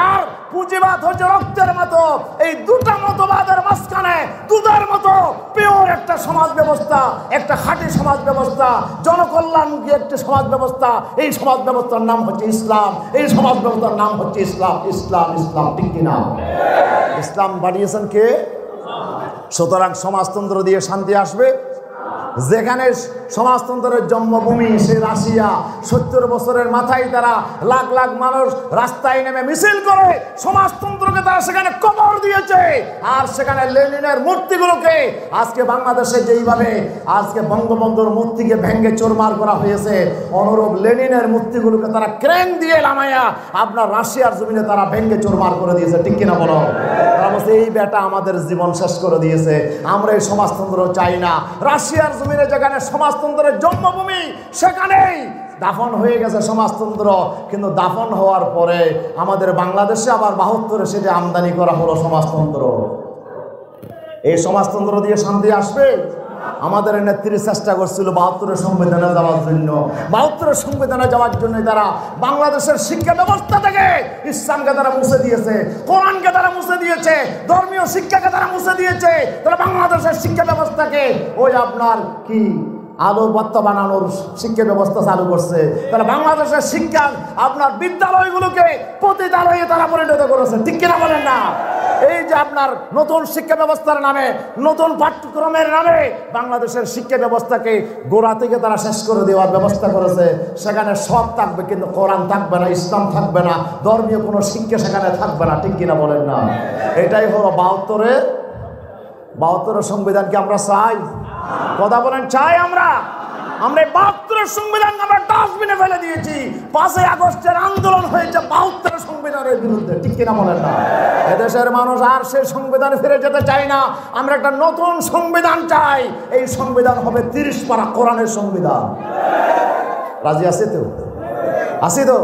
আর পুঁজিবাদ হচ্ছে রক্তের মতো। এই দুটা মতবাদের মাঝখানে দুধের মতো পিওর একটা সমাজ ব্যবস্থা, একটা খাঁটি সমাজ ব্যবস্থা, জনকল্যাণমুখী একটা সমাজ ব্যবস্থা। এই সমাজ ব্যবস্থার নাম হচ্ছে ইসলাম। এই সমাজ ব্যবস্থার নাম হচ্ছে ইসলাম। ইসলাম ইসলাম ঠিক কিনা? ইসলাম বানিয়েছেন কে? সুতরাং সমাজতন্ত্র দিয়ে শান্তি আসবে। যেখানে সমাজতন্ত্রের জন্মভূমি সে রাশিয়া, 70 বছরের মাথায় তারা লাখ লাখ মানুষ রাস্তায় নেমে মিছিল করে সমাজতন্ত্রকে তারা সেখানে কবর দিয়েছে। আর সেখানে লেনিনের মূর্তিগুলোকে আজকে বাংলাদেশে যেইভাবে আজকে বঙ্গবন্ধুর মূর্তিকে ভেঙ্গে চোরমার করা হয়েছে, অনুরূপ লেনিনের মূর্তিগুলোকে তারা ক্রেন দিয়ে নামাইয়া আপনার রাশিয়ার জমিনে তারা ভেঙ্গে চোরমার করে দিয়েছে। ঠিক কিনা বলো? তারা বলছে এই বেটা আমাদের জীবন শেষ করে দিয়েছে, আমরা এই সমাজতন্ত্র চাই না। রাশিয়ার জমিনে যেখানে সমাজতন্ত্রের জন্মভূমি, সেখানেই দাফন হয়ে গেছে সমাজতন্ত্র। কিন্তু দাফন হওয়ার পরে আমাদের বাংলাদেশে আবার 72-এ সেটা আমদানি করা হলো সমাজতন্ত্র। এই সমাজতন্ত্র দিয়ে শান্তি আসবে? আমাদের নেত্রী চেষ্টা করছিল 72-এর সংবিধানে যাওয়ার জন্য। 72-এর সংবিধানে যাওয়ার জন্য তারা বাংলাদেশের শিক্ষা ব্যবস্থা থেকে ইসলামকে তারা মুছে দিয়েছে, কোরআনকে তারা মুছে দিয়েছে, ধর্মীয় শিক্ষাকে তারা মুছে দিয়েছে। তারা বাংলাদেশের শিক্ষা ব্যবস্থাকে ওই আপনার কি আলো বাত্তা বানানোর শিক্ষা ব্যবস্থা চালু করছে। তারা বাংলাদেশের শিক্ষা আপনার বিদ্যালয়গুলোকে পতিতালয়ে তারা পরিণত করেছে। ঠিক কিনা বলেন না? এই যে আপনার নতুন শিক্ষা ব্যবস্থার নামে, নতুন পাঠ্যক্রমের নামে বাংলাদেশের শিক্ষা ব্যবস্থাকে গোড়া থেকে তারা শেষ করে দেওয়ার ব্যবস্থা করেছে। সেখানে সব থাকবে কিন্তু কোরআন থাকবে না, ইসলাম থাকবে না, ধর্মীয় কোনো শিক্ষা সেখানে থাকবে না। ঠিক কিনা বলেন না? এটাই হলো 72-এর সংবিধানকে আমরা চাই। কথা বলেন, চাই আমরা? আমরা 72-এর সংবিধান আমরা ডাস্টবিনে ফেলে দিয়েছি। 5ই আগস্টের আন্দোলন হয়েছে 72-এর সংবিধানের বিরুদ্ধে। ঠিক কিনা বলেন না? এদেশের মানুষ আর সেই সংবিধানে ফিরে যেতে চায় না। আমরা একটা নতুন সংবিধান চাই। এই সংবিধান হবে 30 পারা কোরআনের সংবিধান। রাজি আছে তো? আছি তো?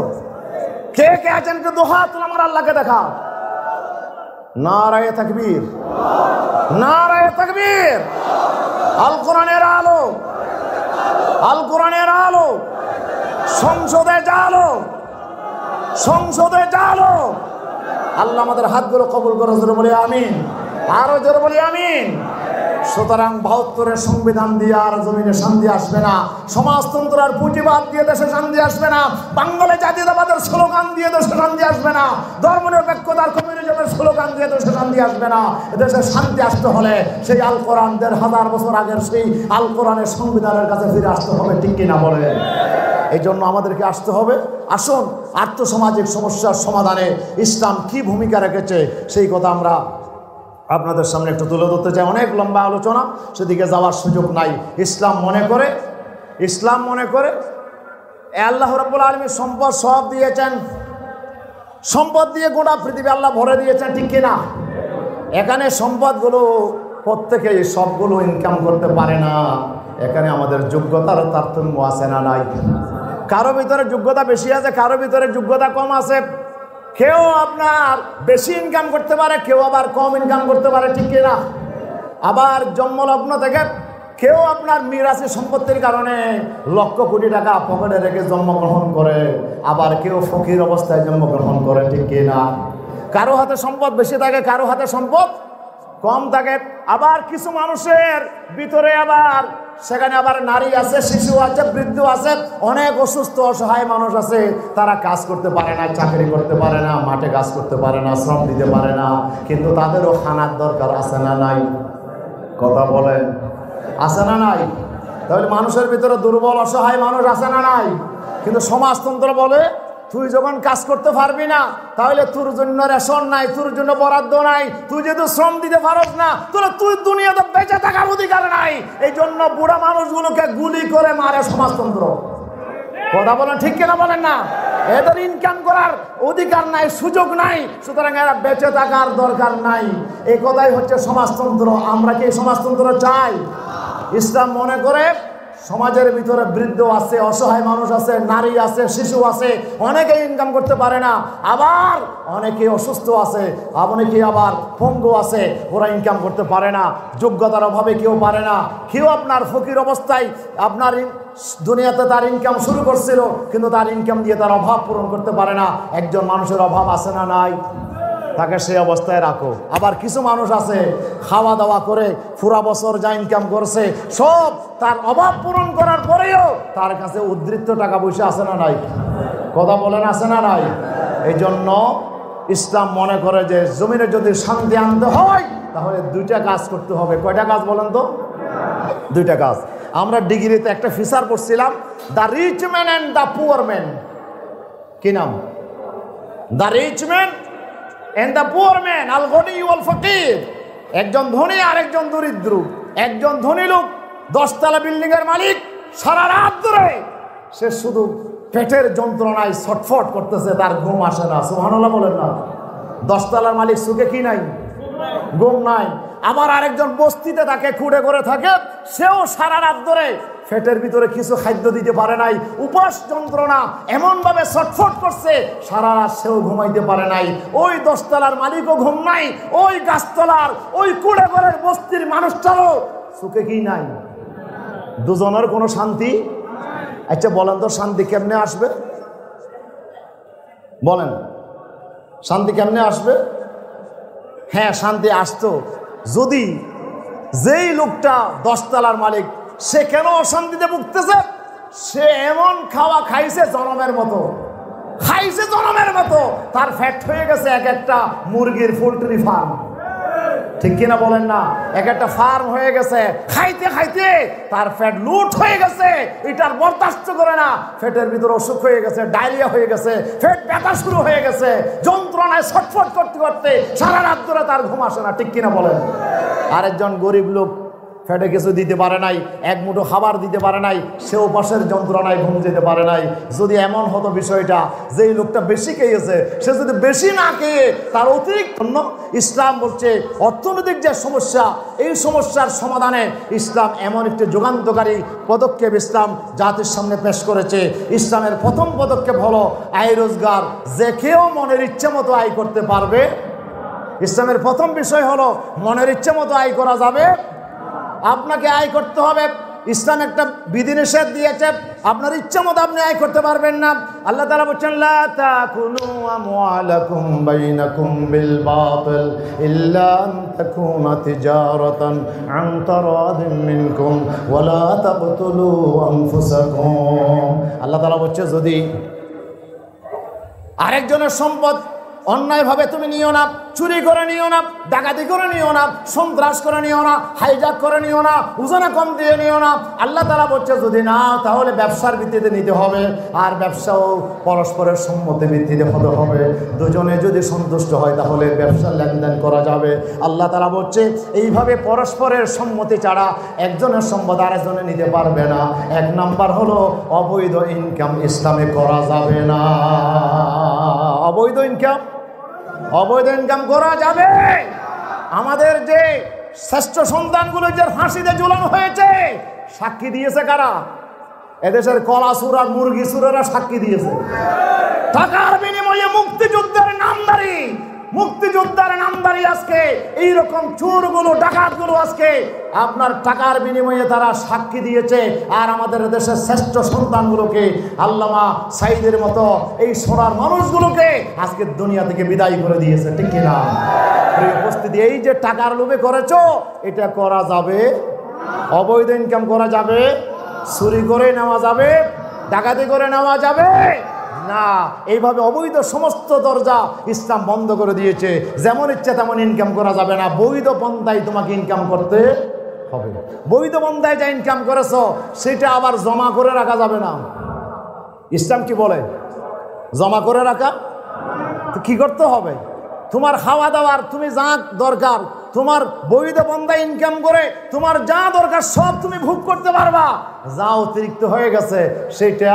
কে কে আছেন? দু হাত আমার আল্লাহকে দেখা। নারায়ে তাকবীর, নারায়ে তাকবীর। আল কোরআনের আলো, আল কোরআনের আলো। সংসদে জালো, সংসদে জালো। আল্লাহ আমাদের হাতগুলো কবুল করে জোরে বলি আমিন, আরো জোরে বলি আমিন। সুতরাং 72-এর সংবিধান দিয়ে আর জমিনে শান্তি আসবে না। সমাজতন্ত্র আর পুঁজিবাদ দিয়ে দেশে শান্তি আসবে না। বাঙালি জাতীয়তাবাদের স্লোগান দিয়ে দেশে শান্তি আসবে না। ধর্মনিরপেক্ষতার কমিউনিজমের স্লোগান দিয়ে দেশে শান্তি আসবে না। দেশে শান্তি আসতে হলে সেই আল কোরআন 1500 বছর আগের সেই আল কোরআনের সংবিধানের কাছে ফিরে আসতে হবে। ঠিক কিনা বলে? এই জন্য আমাদেরকে আসতে হবে। আসুন, আর্থসামাজিক সমস্যার সমাধানে ইসলাম কি ভূমিকা রেখেছে সেই কথা আমরা আপনাদের সামনে একটু তুলে ধরতে চাই। অনেক লম্বা আলোচনা, সেদিকে যাওয়ার সুযোগ নাই। ইসলাম মনে করে আল্লাহ রাব্বুল আলামিন সম্পদ সব দিয়েছেন, সম্পদ দিয়ে গোটা পৃথিবী আল্লাহ ভরে দিয়েছেন। ঠিক কিনা? এখানে সম্পদগুলো প্রত্যেকেই সবগুলো ইনকাম করতে পারে না। এখানে আমাদের যোগ্যতার তারতম্য আছে না নাই? কারো ভিতরে যোগ্যতা বেশি আছে, কারো ভিতরে যোগ্যতা কম আছে। কেউ আপনার বেশি ইনকাম করতে পারে, কেউ আবার কম ইনকাম করতে পারে। ঠিক কিনা? আবার জন্মলগ্ন থেকে কেউ আপনার মিরাসি সম্পত্তির কারণে লক্ষ কোটি টাকা পকেটে রেখে জন্মগ্রহণ করে, আবার কেউ ফকির অবস্থায় জন্মগ্রহণ করে। ঠিক কিনা? কারো হাতে সম্পদ বেশি থাকে, কারো হাতে সম্পদ কম থাকে। আবার কিছু মানুষের ভিতরে আবার সেখানে আবার নারী আছে, শিশু আছে, বৃদ্ধ আছে, অনেক অসুস্থ অসহায় মানুষ আছে। তারা কাজ করতে পারে না, চাকরি করতে পারে না, মাঠে কাজ করতে পারে না, শ্রম দিতে পারে না, কিন্তু তাদেরও খানার দরকার আছে না নাই? কথা বলেন, আছে না নাই? তাহলে মানুষের ভিতরে দুর্বল অসহায় মানুষ আছে না নাই? কিন্তু সমাজতন্ত্র বলে তুই যখন কাজ করতে পারবি না তাহলে তোর জন্য রেশন নাই, তোর জন্য বরাদ্দ নাই, তুই যেহেতু শ্রম দিতে পারস না তাহলে তুই দুনিয়াতে বেঁচে থাকার অধিকার নাই। এই জন্য বুড়া মানুষগুলোকে গুলি করে মারে সমাজতন্ত্র। কথা বলেন ঠিক কিনা বলেন না? এদের ইনকাম করার অধিকার নাই, সুযোগ নাই, সুতরাং এরা বেঁচে থাকার দরকার নাই। এই কথাই হচ্ছে সমাজতন্ত্র। আমরা কি সমাজতন্ত্র চাই? ইসলাম মনে করে সমাজের ভিতরে বৃদ্ধ আছে, অসহায় মানুষ আছে, নারী আছে, শিশু আছে, অনেকে ইনকাম করতে পারে না, আবার অনেকে অসুস্থ আছে, অনেকে আবার পঙ্গু আছে, ওরা ইনকাম করতে পারে না, যোগ্যতার অভাবে কেউ পারে না। কেউ আপনার ফকির অবস্থায় আপনার দুনিয়াতে তার ইনকাম শুরু করছিল, কিন্তু তার ইনকাম দিয়ে তার অভাব পূরণ করতে পারে না। একজন মানুষের অভাব আছে না নাই? তাকে সেই অবস্থায় রাখো। আবার কিছু মানুষ আছে খাওয়া দাওয়া করে পুরা বছর যা ইনকাম করছে সব তার অভাব পূরণ করার পরেও তার কাছে উদ্ধৃত টাকা পয়সা আছে না নাই? কথা বলেন আছে না নাই? এই জন্য ইসলাম মনে করে যে জমিনে যদি শান্তি আনতে হয় তাহলে দুইটা কাজ করতে হবে। কয়টা কাজ বলেন তো? দুইটা কাজ। আমরা ডিগ্রিতে একটা ফিচার পড়ছিলাম, the rich man and the poor man. কি নাম? The rich man and the poor man, al ghani wal faqir। একজন ধনী আর একজন দরিদ্র। একজন ধনী লোক 10 তলা বিল্ডিং এর মালিক, সারা রাত ধরে সে শুধু পেটের যন্ত্রণায় ছটফট করতেছে, তার ঘুম আসে না। সুবহানাল্লাহ বলেন না? 10 তলার মালিক সুখে কি নাই? ঘুম নাই। আবার আরেকজন বস্তিতে তাকে খুঁড়ে করে থাকে, সেও সারা রাত ধরে পেটের ভিতরে কিছু খাদ্য দিতে পারে নাই, উপাস যন্ত্রণা এমন ভাবে ছটফট করছে সারা রাত, সেও ঘুমাইতে পারে নাই। ওই 10 তলার মালিকও ঘুম নাই, ওই গাছতলার ওই কুড়ে ঘরের বস্তির মানুষটারও সুখে কি নাই? দুজনের কোনো শান্তি। আচ্ছা বলেন তো শান্তি কেমনে আসবে? বলেন শান্তি কেমনে আসবে? হ্যাঁ, শান্তি আসতো যদি যেই লোকটা 10 তলার মালিক সে কেন অশান্তিতে ভুগতেছে? সে এমন খাওয়া খাইছে জনমের মতো, খাইছে জনমের মতো, তার ফ্যাট হয়ে গেছে এক একটা মুরগির পোল্ট্রি ফার্ম। ঠিক কিনা বলেন না? এক একটা ফার্ম হয়ে গেছে, খাইতে খাইতে তার ফ্যাট লুট হয়ে গেছে, এটার বরদাস্ত করে না, ফ্যাটের ভিতরে অসুখ হয়ে গেছে, ডায়রিয়া হয়ে গেছে, ফ্যাট ব্যথা শুরু হয়ে গেছে, যন্ত্রণায় ছটফট করতে করতে সারা রাত ধরে তার ঘুম আসে না। ঠিক কিনা বলেন? আরেকজন গরিব লোক ফ্যাটে কিছু দিতে পারে নাই, এক মুঠো খাবার দিতে পারে নাই, সে উপাসের যন্ত্রণায় ঘুম যেতে পারে নাই। যদি এমন হতো বিষয়টা, যেই লোকটা বেশি খেয়েছে সে যদি বেশি না খেয়ে তার অতিরিক্ত, ইসলাম বলছে অর্থনৈতিক যে সমস্যা, এই সমস্যার সমাধানে ইসলাম এমন একটি যুগান্তকারী পদক্ষেপ ইসলাম জাতির সামনে পেশ করেছে। ইসলামের প্রথম পদক্ষেপ হলো আয় রোজগার, যে কেউ মনের ইচ্ছে মতো আয় করতে পারবে। ইসলামের প্রথম বিষয় হলো মনের ইচ্ছে মতো আয় করা যাবে, আপনাকে আয় করতে হবে। ইসলাম একটা বিধিনিষেধ দিয়েছে, আপনার ইচ্ছা মতো আপনি আয় করতে পারবেন না। আল্লাহ তাআলা বলেন লা তাকুলু আমওয়ালাকুম বাইনাকুম বিল বাতিল ইল্লা আন তাকুনা তিজারাতান আন তারাদিন মিনকুম ওয়া লা তাকতুলু আনফুসাকুম। আল্লাহ তাআলা বলছে যদি আরেকজনের সম্পদ অন্যায়ভাবে তুমি নিও না, চুরি করে নিও না, ডাকাতি করে নিও না, সন্ত্রাস করে নিও না, হাইজাক করে নিও না, ওজনে কম দিয়ে নিও না। আল্লাহ তাআলা বলছে যদি না, তাহলে ব্যবসার ভিত্তিতে নিতে হবে, আর ব্যবসাও পরস্পরের সম্মতি ভিত্তিতে হতে হবে। দুজনে যদি সন্তুষ্ট হয় তাহলে ব্যবসার লেনদেন করা যাবে। আল্লাহ তাআলা বলছে এইভাবে পরস্পরের সম্মতি ছাড়া একজনের সম্পদ আরেকজনে নিতে পারবে না। এক নাম্বার হলো অবৈধ ইনকাম ইসলামে করা যাবে না। অবৈধ ইনকাম করা যাবে। আমাদের যে শ্রেষ্ঠ সন্তানগুলো যে ফাঁসিতে ঝুলানো হয়েছে, সাক্ষী দিয়েছে কারা? এদেশের কলা সুর আর মুরগি সুরেরা সাক্ষী দিয়েছে। টাকার বিনিময়ে মুক্তিযুদ্ধের নামদারি আজকে এইরকম চোরগুলো, ডাকাতগুলো আজকে আপনার টাকার বিনিময়ে তারা সাক্ষী দিয়েছে। আর আমাদের দেশের শ্রেষ্ঠ সন্তানগুলোকে, আল্লামা সাইদের মতো এই সোনার মানুষগুলোকে আজকে দুনিয়া থেকে বিদায় করে দিয়েছে। ঠিক কিনা? উপস্থিতি, এই যে টাকার লোভে করেছো, এটা করা যাবে। অবৈধ ইনকাম করা যাবে, চুরি করে নেওয়া যাবে, ডাকাতি করে নেওয়া যাবে না। এইভাবে অবৈধ সমস্ত দরজা ইসলাম বন্ধ করে দিয়েছে। যেমন ইচ্ছে তেমন ইনকাম করা যাবে না, বৈধ পন্থায় তোমাকে ইনকাম করতে হবে। বৈধ বন্ধায় যা ইনকাম করেছো সেটা আবার জমা করে রাখা যাবে না। ইসলাম কি বলে? জমা করে রাখা। তো কি করতে হবে? তোমার খাওয়া দাওয়ার তুমি যা দরকার, তোমার বৈধ বন্ধা ইনকাম করে তোমার যা দরকার সব তুমি ভোগ করতে পারবা। যা অতিরিক্ত হয়ে গেছে সেটা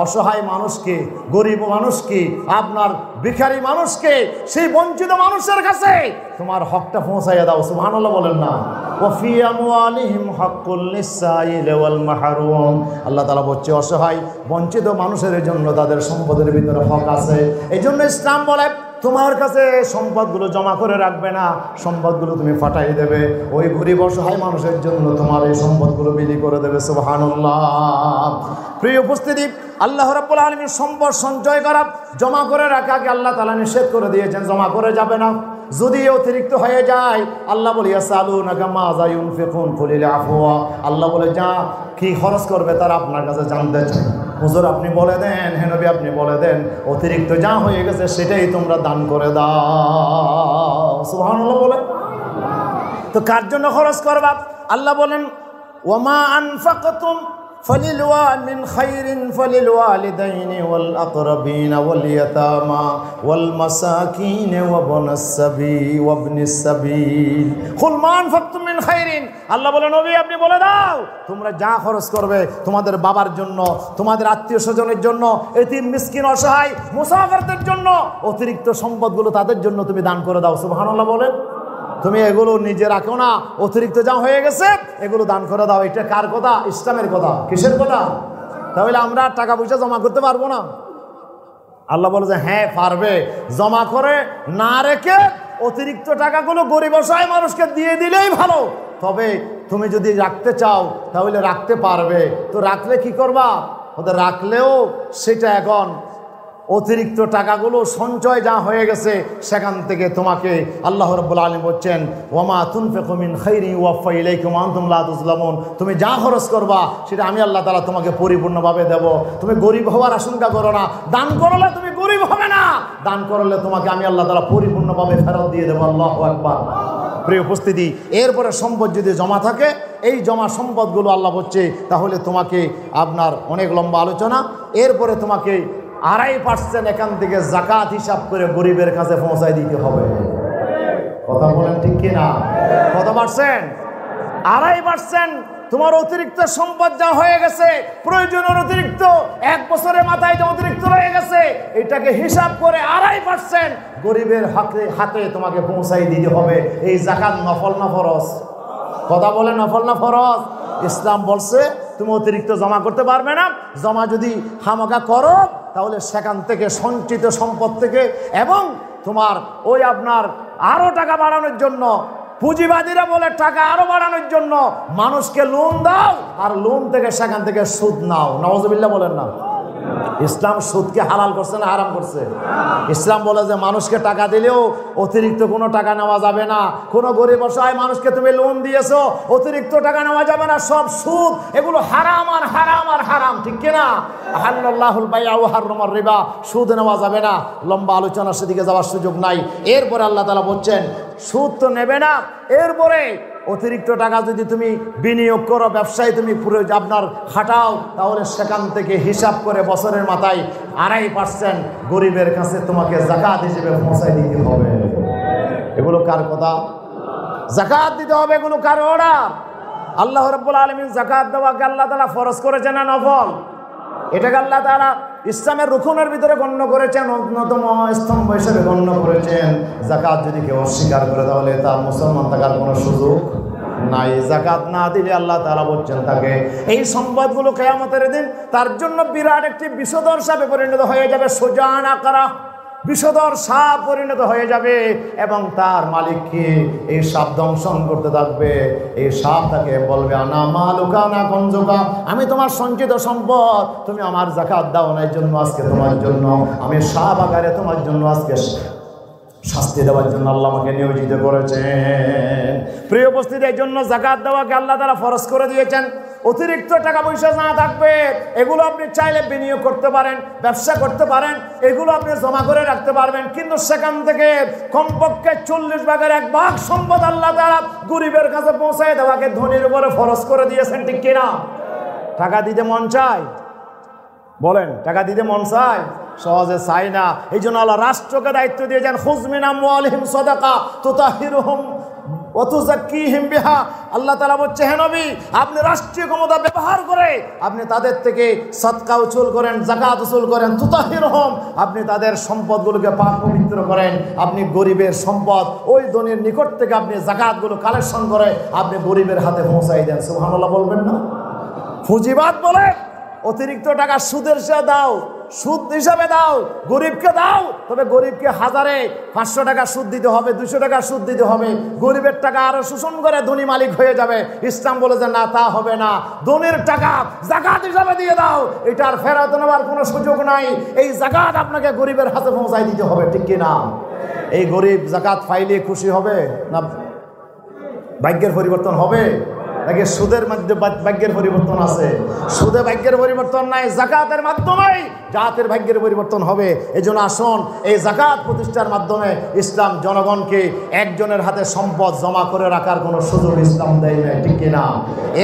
অসহায় মানুষকে, গরিব মানুষকে, আপনার ভিখারি মানুষকে, সেই বঞ্চিত মানুষের কাছে তোমার হকটা পৌঁছাইয়া দাও। সুবহানাল্লাহ বলেন না? ওয়াফি আমওয়ালিহিম হাক্কুল লিসাইল ওয়াল মাহরুম। আল্লাহ তাআলা বলছে অসহায় বঞ্চিত মানুষের জন্য তাদের সম্পদের ভিতরে হক আছে। এই জন্য ইসলাম বলে তোমার কাছে সম্পদগুলো জমা করে রাখবে না, সম্পদগুলো তুমি ফাটাই দেবে, ওই গরিব অসহায় মানুষের জন্য তোমার এই সম্পদগুলো বিলি করে দেবে। সুবহানাল্লাহ। প্রিয় উপস্থিতি, আল্লাহ রাব্বুল আলামিন সম্পদ সঞ্চয় করা, জমা করে রাখাকে আল্লাহ তাআলা নিষেধ করে দিয়েছেন, জমা করে যাবে না। যদি অতিরিক্ত হয়ে যায় আল্লাহ বলে ইয়াসালুনাকা মাযা ইউনফিকুন কুলিল আফওয়া। আল্লাহ বলে যা কি খরচ করবে তারা আপনার কাছে জানতে চায়। হুজুর আপনি বলে দেন, হে নবী আপনি বলে দেন, অতিরিক্ত যা হয়ে গেছে সেটাই তোমরা দান করে দাও। সুবহানাল্লাহ বলে। তো কার জন্য খরচ করবা? আল্লাহ বলেন ওয়ামা আনফাকতুম মিন খাইরিন ফালিলওয়ালিদাইনি ওয়াল আকরাবিন ওয়াল ইয়াতামা ওয়াল মাসাকিন ওয়া ইবনিস সাবিল কুল মা আনফাকতুম মিন খাইরিন। আল্লাহ বলেন নবী আপনি বলে দাও তোমরা যা খরচ করবে তোমাদের বাবার জন্য, তোমাদের আত্মীয় স্বজনের জন্য, এতিম মিসকিন অসহায় মুসাফিরদের জন্য, অতিরিক্ত সম্পদগুলো তাদের জন্য তুমি দান করে দাও। সুবহানাল্লাহ বলেন। তুমি এগুলো নিজে রাখো না, অতিরিক্ত যা হয়ে গেছে এগুলো দান করে দাও। এটা কার কথা? ইসলামের কথা। কিসের কথা? তাহলে আমরা টাকা পয়সা জমা করতে পারবো না? আল্লাহ বলে যে হ্যাঁ পারবে। জমা করে না রেখে অতিরিক্ত টাকাগুলো গরিব অসহায় মানুষকে দিয়ে দিলেই ভালো। তবে তুমি যদি রাখতে চাও তাহলে রাখতে পারবে। তো রাখলে কি করবা? ওদের রাখলেও সেটা এখন অতিরিক্ত টাকাগুলো সঞ্চয় যা হয়ে গেছে সেখান থেকে তোমাকে আল্লাহ রাব্বুল আলামিন বলছেন ওয়ামা তুনফিকু মিন খাইরিন ইউওয়াফা ইলাইকুম ওয়া আনতুম লা তুজলামুন। তুমি যা খরচ করবা সেটা আমি আল্লাহ তাআলা তোমাকে পরিপূর্ণভাবে দেব। তুমি গরিব হওয়ার আশঙ্কা করো না। দান করলে তুমি গরিব হবে না, দান করলে তোমাকে আমি আল্লাহ তাআলা পরিপূর্ণভাবে ফেরত দিয়ে দেব। আল্লাহু আকবার। প্রিয় উপস্থিতি, এরপরে সম্পদ যদি জমা থাকে, এই জমা সম্পদগুলো আল্লাহ বলছে তাহলে তোমাকে আপনার অনেক লম্বা আলোচনা, এরপরে তোমাকে 2.5% এখান থেকে যাকাত হিসাব করে গরিবের কাছে পৌঁছায় দিতে হবে। কথা বলেন ঠিক কিনা? কত পার্সেন্ট? 2.5%। তোমার অতিরিক্ত সম্পদ যা হয়ে গেছে, প্রয়োজনের অতিরিক্ত, 1 বছরের মাথায় যা অতিরিক্ত রয়ে গেছে, এটাকে হিসাব করে 2.5% গরিবের হাতে তোমাকে পৌঁছাই দিতে হবে। এই যাকাত নফল না ফরজ? কথা বলে নফল না ফরজ? ইসলাম বলছে তুমি অতিরিক্ত জমা করতে পারবে না। জমা যদি খামাখা করো তাহলে সেখান থেকে সঞ্চিত সম্পদ থেকে এবং তোমার ওই আপনার আরো টাকা বাড়ানোর জন্য, পুঁজিবাদীরা বলে টাকা আরো বাড়ানোর জন্য মানুষকে লোন দাও, আর লোন থেকে সেখান থেকে সুদ নাও। নাউজুবিল্লাহ বলেন না? ইসলাম সুদকে হালাল করছে না হারাম করছে? ইসলাম বলে যে মানুষকে টাকা দিলেও অতিরিক্ত কোনো টাকা নেওয়া যাবে না। কোনো গরিব অসহায় মানুষকে তুমি লোন দিয়েছো, অতিরিক্ত টাকা নেওয়া যাবে না, সব সুদ। এগুলো হারাম আর হারাম আর হারাম, ঠিক কিনা? আহাল্লাহুল বাইআ ওয়া হাররামার রিবা। সুদ নেওয়া যাবে না। লম্বা আলোচনা সেদিকে যাওয়ার সুযোগ নাই। এরপরে আল্লাহ তাআলা বলছেন সুদ তো নেবে না, এরপরে অতিরিক্ত টাকা যদি তুমি বিনিয়োগ করো, ব্যবসায় তুমি পুরো আপনার খাটাও, তাহলে সেখান থেকে হিসাব করে বছরের মাথায় 2.5% গরিবের কাছে তোমাকে যাকাত হিসেবে পৌঁছায় দিতে হবে। এগুলো কার কথা? যাকাত দিতে হবে। এগুলো কার অর্ডার? আল্লাহ রাব্বুল আলামিন যাকাত দেওয়াকে আল্লাহ তাআলা ফরজ করেছেন না নফল? এটাকে আল্লাহ তাআলা ইসলামের রুকুনের ভিতরে গণ্য করেছেন, অন্যতম স্তম্ভ হিসেবে গণ্য করেছেন। যাকাত যদি কেউ অস্বীকার করে তাহলে তার মুসলমান থাকার কোনো সুযোগ নাই। যাকাত না দিলে আল্লাহ তাআলা বলছেন তাকে এই সম্পদগুলো কিয়ামতের দিন তার জন্য বিরাট একটি বিষধর সাপে পরিণত হয়ে যাবে। সোজা না করা বিষধর সাপ পরিণত হয়ে যাবে এবং তার মালিককে এই সাপ দংশন করতে থাকবে। এই সাপ তাকে বলবে আনা মালুকা না কনজুকা, আমি তোমার সঞ্চিত সম্পদ, তুমি আমার যাকাত দাও না, এই জন্য আজকে তোমার জন্য আমি সাপ আকারে তোমার জন্য আজকে শাস্তি দেওয়ার জন্য আল্লাহ আমাকে নিয়োজিত করেছেন। প্রিয় উপস্থিতি, এই জন্য যাকাত দেওয়াকে আল্লাহ তাআলা ফরজ করে দিয়েছেন। অতিরিক্ত টাকা পয়সা না থাকবে, এগুলো আপনি চাইলে বিনিয়োগ করতে পারেন, ব্যবসা করতে পারেন, এগুলো আপনি জমা করে রাখতে পারবেন, কিন্তু সেখান থেকে কমপক্ষে 40 ভাগের 1 ভাগ সম্পদ আল্লাহ তাআলা গরিবের কাছে পৌঁছায় দেওয়াকে ধনীর উপরে ফরজ করে দিয়েছেন, ঠিক কিনা? টাকা দিতে মন চায়? বলেন, টাকা দিতে মন চায়? সহজে চাই না। এই জন্য আল্লাহ রাষ্ট্রকে দায়িত্ব দিয়েছেন, খুয মিন আমওয়ালিহিম সাদাকা তুতাহিরুহুম ওয়া তুযাক্কিহিম বিহা। আল্লাহ তাআলা বলছে, হে নবী, আপনি রাষ্ট্রীয় ক্ষমতা ব্যবহার করে আপনি তাদের থেকে সদকা উসুল করেন, যাকাত উসুল করেন, তুতাহিরুহুম, আপনি তাদের সম্পদগুলোকে পাক পবিত্র করেন। আপনি গরিবের সম্পদ ওই ধনীর নিকট থেকে আপনি যাকাতগুলো কালেকশন করে আপনি গরিবের হাতে পৌঁছাই দেন। সুবহানাল্লাহ বলবেন না? পুঁজিবাদ বলে অতিরিক্ত টাকা সুদের সাথে দাও, সুদ হিসাবে দাও, গরিবকে দাও, তবে গরিবকে 500 টাকা সুদ দিতে হবে, 200 টাকা সুদ দিতে হবে। গরিবের টাকা আরো শোষণ করে ধনী মালিক হয়ে যাবে। ইসলাম বলে যে না, তা হবে না, ধনীর টাকা যাকাত হিসাবে দিয়ে দাও, এটার ফেরত নেওয়ার কোনো সুযোগ নাই। এই যাকাত আপনাকে গরিবের হাতে পৌঁছাই দিতে হবে, ঠিক কিনা? এই গরিব যাকাত পাইলে খুশি হবে না ভাগ্যের পরিবর্তন হবে? নাকি সুদের মধ্যে ভাগ্যের পরিবর্তন আছে? সুদে ভাগ্যের পরিবর্তন নাই, যাকাতের মাধ্যমেই জাতের ভাগ্যের পরিবর্তন হবে। এই জন্য আসুন, এই যাকাত প্রতিষ্ঠার মাধ্যমে ইসলাম জনগণকে একজনের হাতে সম্পদ জমা করে রাখার কোনো সুযোগ ইসলাম দেয় না, ঠিক কিনা?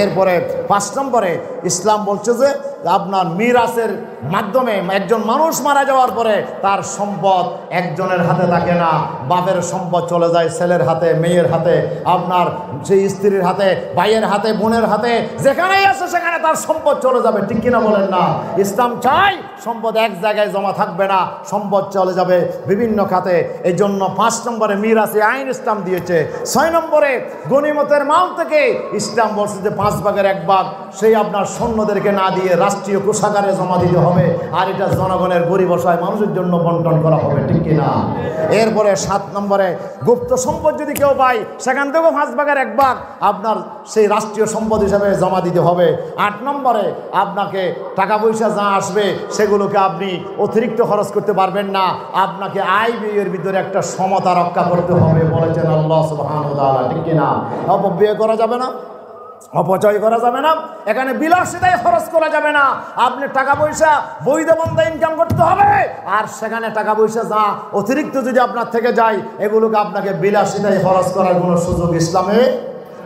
এরপরে 5 নম্বরে ইসলাম বলছে যে আপনার মিরাসের মাধ্যমে একজন মানুষ মারা যাওয়ার পরে তার সম্পদ একজনের হাতে থাকে না, বাপের সম্পদ চলে যায় ছেলের হাতে, মেয়ের হাতে, আপনার সেই স্ত্রীর হাতে, ভাইয়ের হাতে, বোনের হাতে, যেখানেই আছে সেখানে তার সম্পদ চলে যাবে, ঠিক কিনা বলেন না? ইসলাম চাই সম্পদ এক জায়গায় জমা থাকবে না, সম্পদ চলে যাবে বিভিন্ন খাতে। এই জন্য 5 নম্বরে মিরাসে আইন ইসলাম দিয়েছে। 6 নম্বরে গনিমতের মাল থেকে ইসলাম বলছে যে 5 ভাগের 1 ভাগ সেই আপনার সৈন্যদেরকে না দিয়ে রাষ্ট্রীয় কোষাগারে জমা দিতে হবে, আর এটা জনগণের গরিব অসহায় মানুষের জন্য বন্টন করা হবে, ঠিক কিনা? এরপরে 7 নম্বরে গুপ্ত সম্পদ যদি কেউ পায় সেখান থেকেও 5 ভাগের 1 ভাগ আপনার সেই রাষ্ট্রীয় সম্পদ হিসাবে জমা দিতে হবে। 8 নম্বরে আপনাকে টাকা পয়সা যা আসবে সেগুলোকে আপনি অতিরিক্ত খরচ করতে পারবেন না, আপনাকে আয় ব্যয়ের ভিতরে একটা সমতা রক্ষা করতে হবে, বলেছেন আল্লাহ সুবহানাহু ওয়া তাআলা, ঠিক কিনা? অপব্যয় করা যাবে না, অপচয় করা যাবে না, এখানে বিলাসিতায় খরচ করা যাবে না। আপনি টাকা পয়সা বৈধ পন্থা ইনকাম করতে হবে, আর সেখানে টাকা পয়সা যা অতিরিক্ত যদি আপনার থেকে যায় এগুলোকে আপনাকে বিলাসিতায় খরচ করার কোনো সুযোগ ইসলামে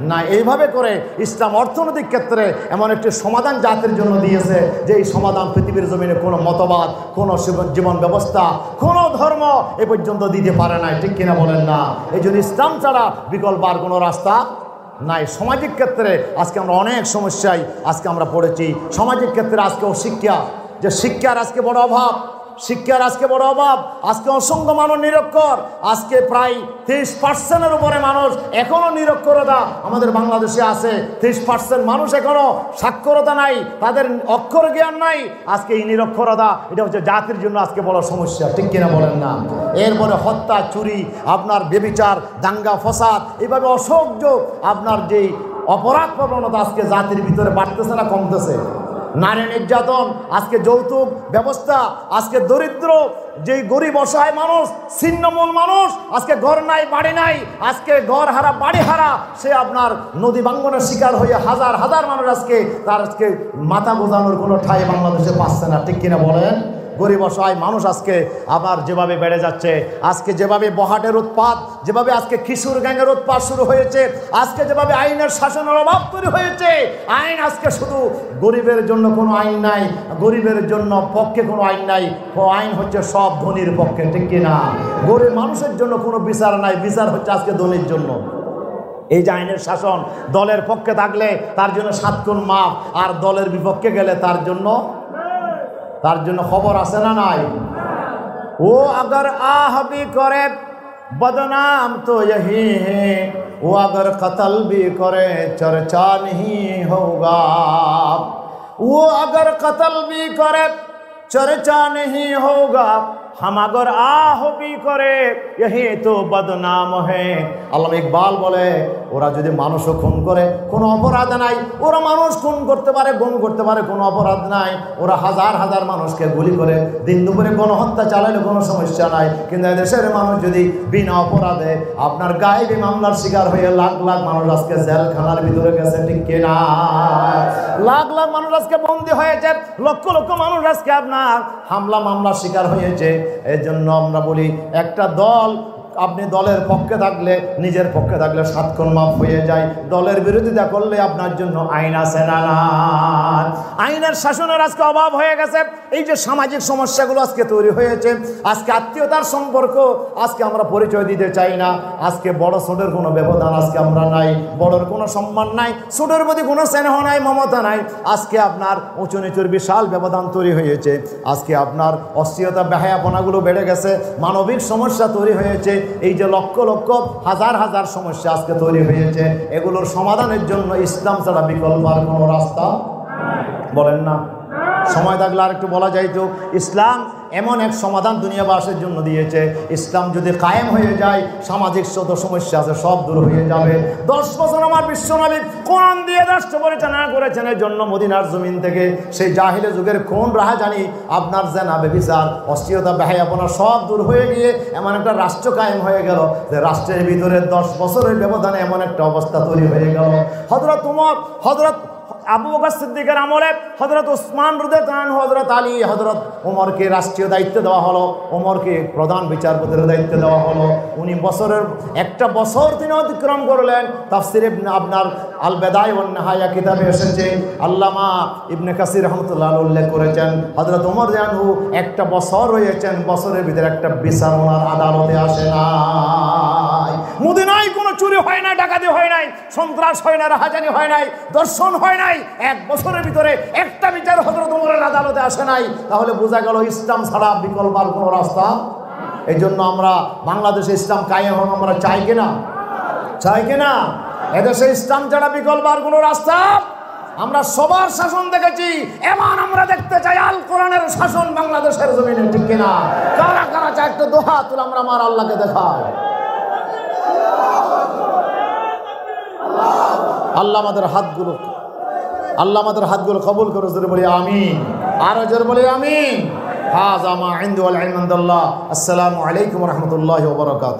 না। এইভাবে করে ইসলাম অর্থনৈতিক ক্ষেত্রে এমন একটি সমাধান জাতির জন্য দিয়েছে যে এই সমাধান পৃথিবীর জমিনে কোনো মতবাদ, কোনো জীবন ব্যবস্থা, কোনো ধর্ম এ পর্যন্ত দিতে পারে না, ঠিক কিনা বলেন না? এই জন্য ইসলাম ছাড়া বিকল্প আর কোনো রাস্তা নাই। সামাজিক ক্ষেত্রে আজকে আমরা অনেক সমস্যায় আজকে আমরা পড়েছি। সামাজিক ক্ষেত্রে আজকেও শিক্ষা, যে শিক্ষার আজকে বড় অভাব, শিক্ষার আজকে বড় অভাব। আজকে অসংখ্য মানুষ নিরক্ষর, আজকে প্রায় 30% উপরে মানুষ এখনো নিরক্ষরতা আমাদের বাংলাদেশে আছে। 30% মানুষ এখনো সাক্ষরতা নাই, তাদের অক্ষর জ্ঞান নাই। আজকে এই নিরক্ষরতা এটা হচ্ছে জাতির জন্য আজকে বড় সমস্যা, ঠিক কিনা বলেন না? এরপরে হত্যা, চুরি, আপনার ব্যভিচার, দাঙ্গা ফসাদ, এইভাবে অসহ্য আপনার যেই অপরাধ প্রবণতা আজকে জাতির ভিতরে বাড়তেছে না কমতেছে? নারী নির্যাতন, আজকে যৌতুক ব্যবস্থা, আজকে দরিদ্র যেই গরিব অসহায় মানুষ, ছিন্নমূল মানুষ, আজকে ঘর নাই, বাড়ি নাই, আজকে ঘর হারা, বাড়ি হারা, সে আপনার নদী ভাঙ্গনের শিকার হয়ে হাজার হাজার মানুষ আজকে তার আজকে মাথা গোজানোর কোনো ঠাঁই বাংলাদেশে পাচ্ছে না, ঠিক কিনা বলেন? গরিব অসহায় মানুষ আজকে আবার যেভাবে বেড়ে যাচ্ছে, আজকে যেভাবে বহাটের উৎপাত, যেভাবে আজকে কিশোর গ্যাংয়ের উৎপাত শুরু হয়েছে, আজকে যেভাবে আইনের শাসনের অভাব তৈরি হয়েছে, আইন আজকে শুধু গরিবের জন্য কোনো আইন নাই, গরিবের জন্য পক্ষে কোনো আইন নাই, আইন হচ্ছে সব ধনীর পক্ষে, ঠিক কিনা? গরিব মানুষের জন্য কোনো বিচার নাই, বিচার হচ্ছে আজকে ধনীর জন্য। এই যে আইনের শাসন দলের পক্ষে থাকলে তার জন্য 7 গুণ মাপ, আর দলের বিপক্ষে গেলে তার জন্য খবর আছে না নাই? ও अगर आह भी करे बदनाम तो यही है, वो अगर कत्ल भी करे चर्चा नहीं होगा, वो अगर कत्ल भी करे चर्चा नहीं होगा, हम अगर आह भी करे यही तो बदनाम है। আল্লামা ইকবাল বলে ওরা যদি মানুষও খুন করে কোনো অপরাধ নাই, ওরা মানুষ খুন করতে পারে, গুম করতে পারে, কোনো অপরাধ নাই। ওরা হাজার হাজার মানুষকে গুলি করে দিন দুপুরে গণহত্যা চালাইলে কোনো সমস্যা নাই। কিন্তু দেশের মানুষ যদি বিনা অপরাধে আপনার গায়েবী মামলার শিকার হয়ে লাখ লাখ মানুষ আজকে জেলখানার ভিতরে গেছে, ঠিক কিনা? লাখ লাখ মানুষ আজকে বন্দী হয়েছে, লক্ষ লক্ষ মানুষ আজকে আপনার হামলা মামলার শিকার হয়েছে। এর জন্য আমরা বলি একটা দল, আপনি দলের পক্ষে থাকলে, নিজের পক্ষে থাকলে 7 খুন মাফ হয়ে যায়। দলের বিরোধিতা করলে আপনার জন্য আইন আছে না? আইনের শাসনের আজকে অভাব হয়ে গেছে। এই যে সামাজিক সমস্যাগুলো আজকে তৈরি হয়েছে, আজকে আত্মীয়তার সম্পর্ক আজকে আমরা পরিচয় দিতে চাই না। আজকে বড় ছোটের কোনো ব্যবধান আজকে আমরা নাই, বড়র কোনো সম্মান নাই, ছোটের প্রতি কোনো স্নেহ নাই, মমতা নাই। আজকে আপনার উঁচু নিচুর বিশাল ব্যবধান তৈরি হয়েছে। আজকে আপনার অস্থিরতা বেহায়াপনাগুলো বেড়ে গেছে, মানবিক সমস্যা তৈরি হয়েছে। এই যে লক্ষ লক্ষ হাজার হাজার সমস্যা আজকে তৈরি হয়েছে, এগুলোর সমাধানের জন্য ইসলাম ছাড়া বিকল্প আর কোনো রাস্তা বলেন না? সময় থাকলে আর একটু বলা যাইতো, ইসলাম এমন এক সমাধান দুনিয়াবাসীর জন্য দিয়েছে। ইসলাম যদি কায়েম হয়ে যায়, সামাজিক যত সমস্যা আছে সব দূর হয়ে যাবে। 10 বছর আমার বিশ্বনবী কোরআন দিয়ে রাষ্ট্র পরিচালনা করেছেন। এর জন্য মদিনার জমিন থেকে সেই জাহিলে যুগের কোন রাহাজানি, আপনার জেনা বেবিচার, অস্থিরতা বেহায়াপনা সব দূর হয়ে গিয়ে এমন একটা রাষ্ট্র কায়েম হয়ে গেল যে রাষ্ট্রের ভিতরে 10 বছরের ব্যবধানে এমন একটা অবস্থা তৈরি হয়ে গেল। হযরত উমর, হযরত আবু বকর সিদ্দিকের আমলে হযরত ওসমান রাদিয়াল্লাহু আনহু, হযরত আলী, হযরত ওমরকে রাষ্ট্রীয় দায়িত্ব দেওয়া হলো, ওমরকে প্রধান বিচারপতির দায়িত্ব দেওয়া হলো। উনি বছরের একটা বছর তিনি অতিক্রম করলেন। তাফসিরে আপনার আল বেদায় ওয়ান নিহায়া কিতাবে এসেছে, আল্লামা ইবনে কাসির রাহমাতুল্লাহ আলাইহি উল্লেখ করেছেন, হযরত ওমর রাদিয়াল্লাহু আনহু একটা বছর রয়েছেন, বছরের ভিতরে একটা বিচার ওনার আদালতে আসে নাই। মদিনায় কোনো চুরি হয় নাই, ডাকাতি হয় নাই, সন্ত্রাস হয় না, রাহাজানি হয় নাই, দর্শন হয় নাই। 1 বছরের ভিতরে একটা বিচার হযরত ওমরের আদালতে আসে নাই। তাহলে বোঝা গেল ইসলাম ছাড়া বিকল্প আর কোনো রাস্তা। এই জন্য আমরা বাংলাদেশে ইসলাম কায়েম হোক আমরা চাই কিনা? চাই কিনা? এদেশে ইসলাম ছাড়া বিকল্প আর কোনো রাস্তা। আমরা সবার শাসন দেখেছি, এমন আমরা দেখতে চাই আল কোরআনের শাসন বাংলাদেশের জমিনে, ঠিক কিনা? কারা কারা চাই একটা দোহা তুলে আমরা আমার আল্লাহকে দেখাই। আল্লাহ আমাদের হাতগুলো কবুল করে, জোরে বলি আমিন। আরো জোরে বলি আমিন। হাযা মা ইনদি ওয়াল ইলমু ইনদাল্লাহ। আসসালামু আলাইকুম ওয়া রাহমাতুল্লাহি ওয়া বারাকাতুহু।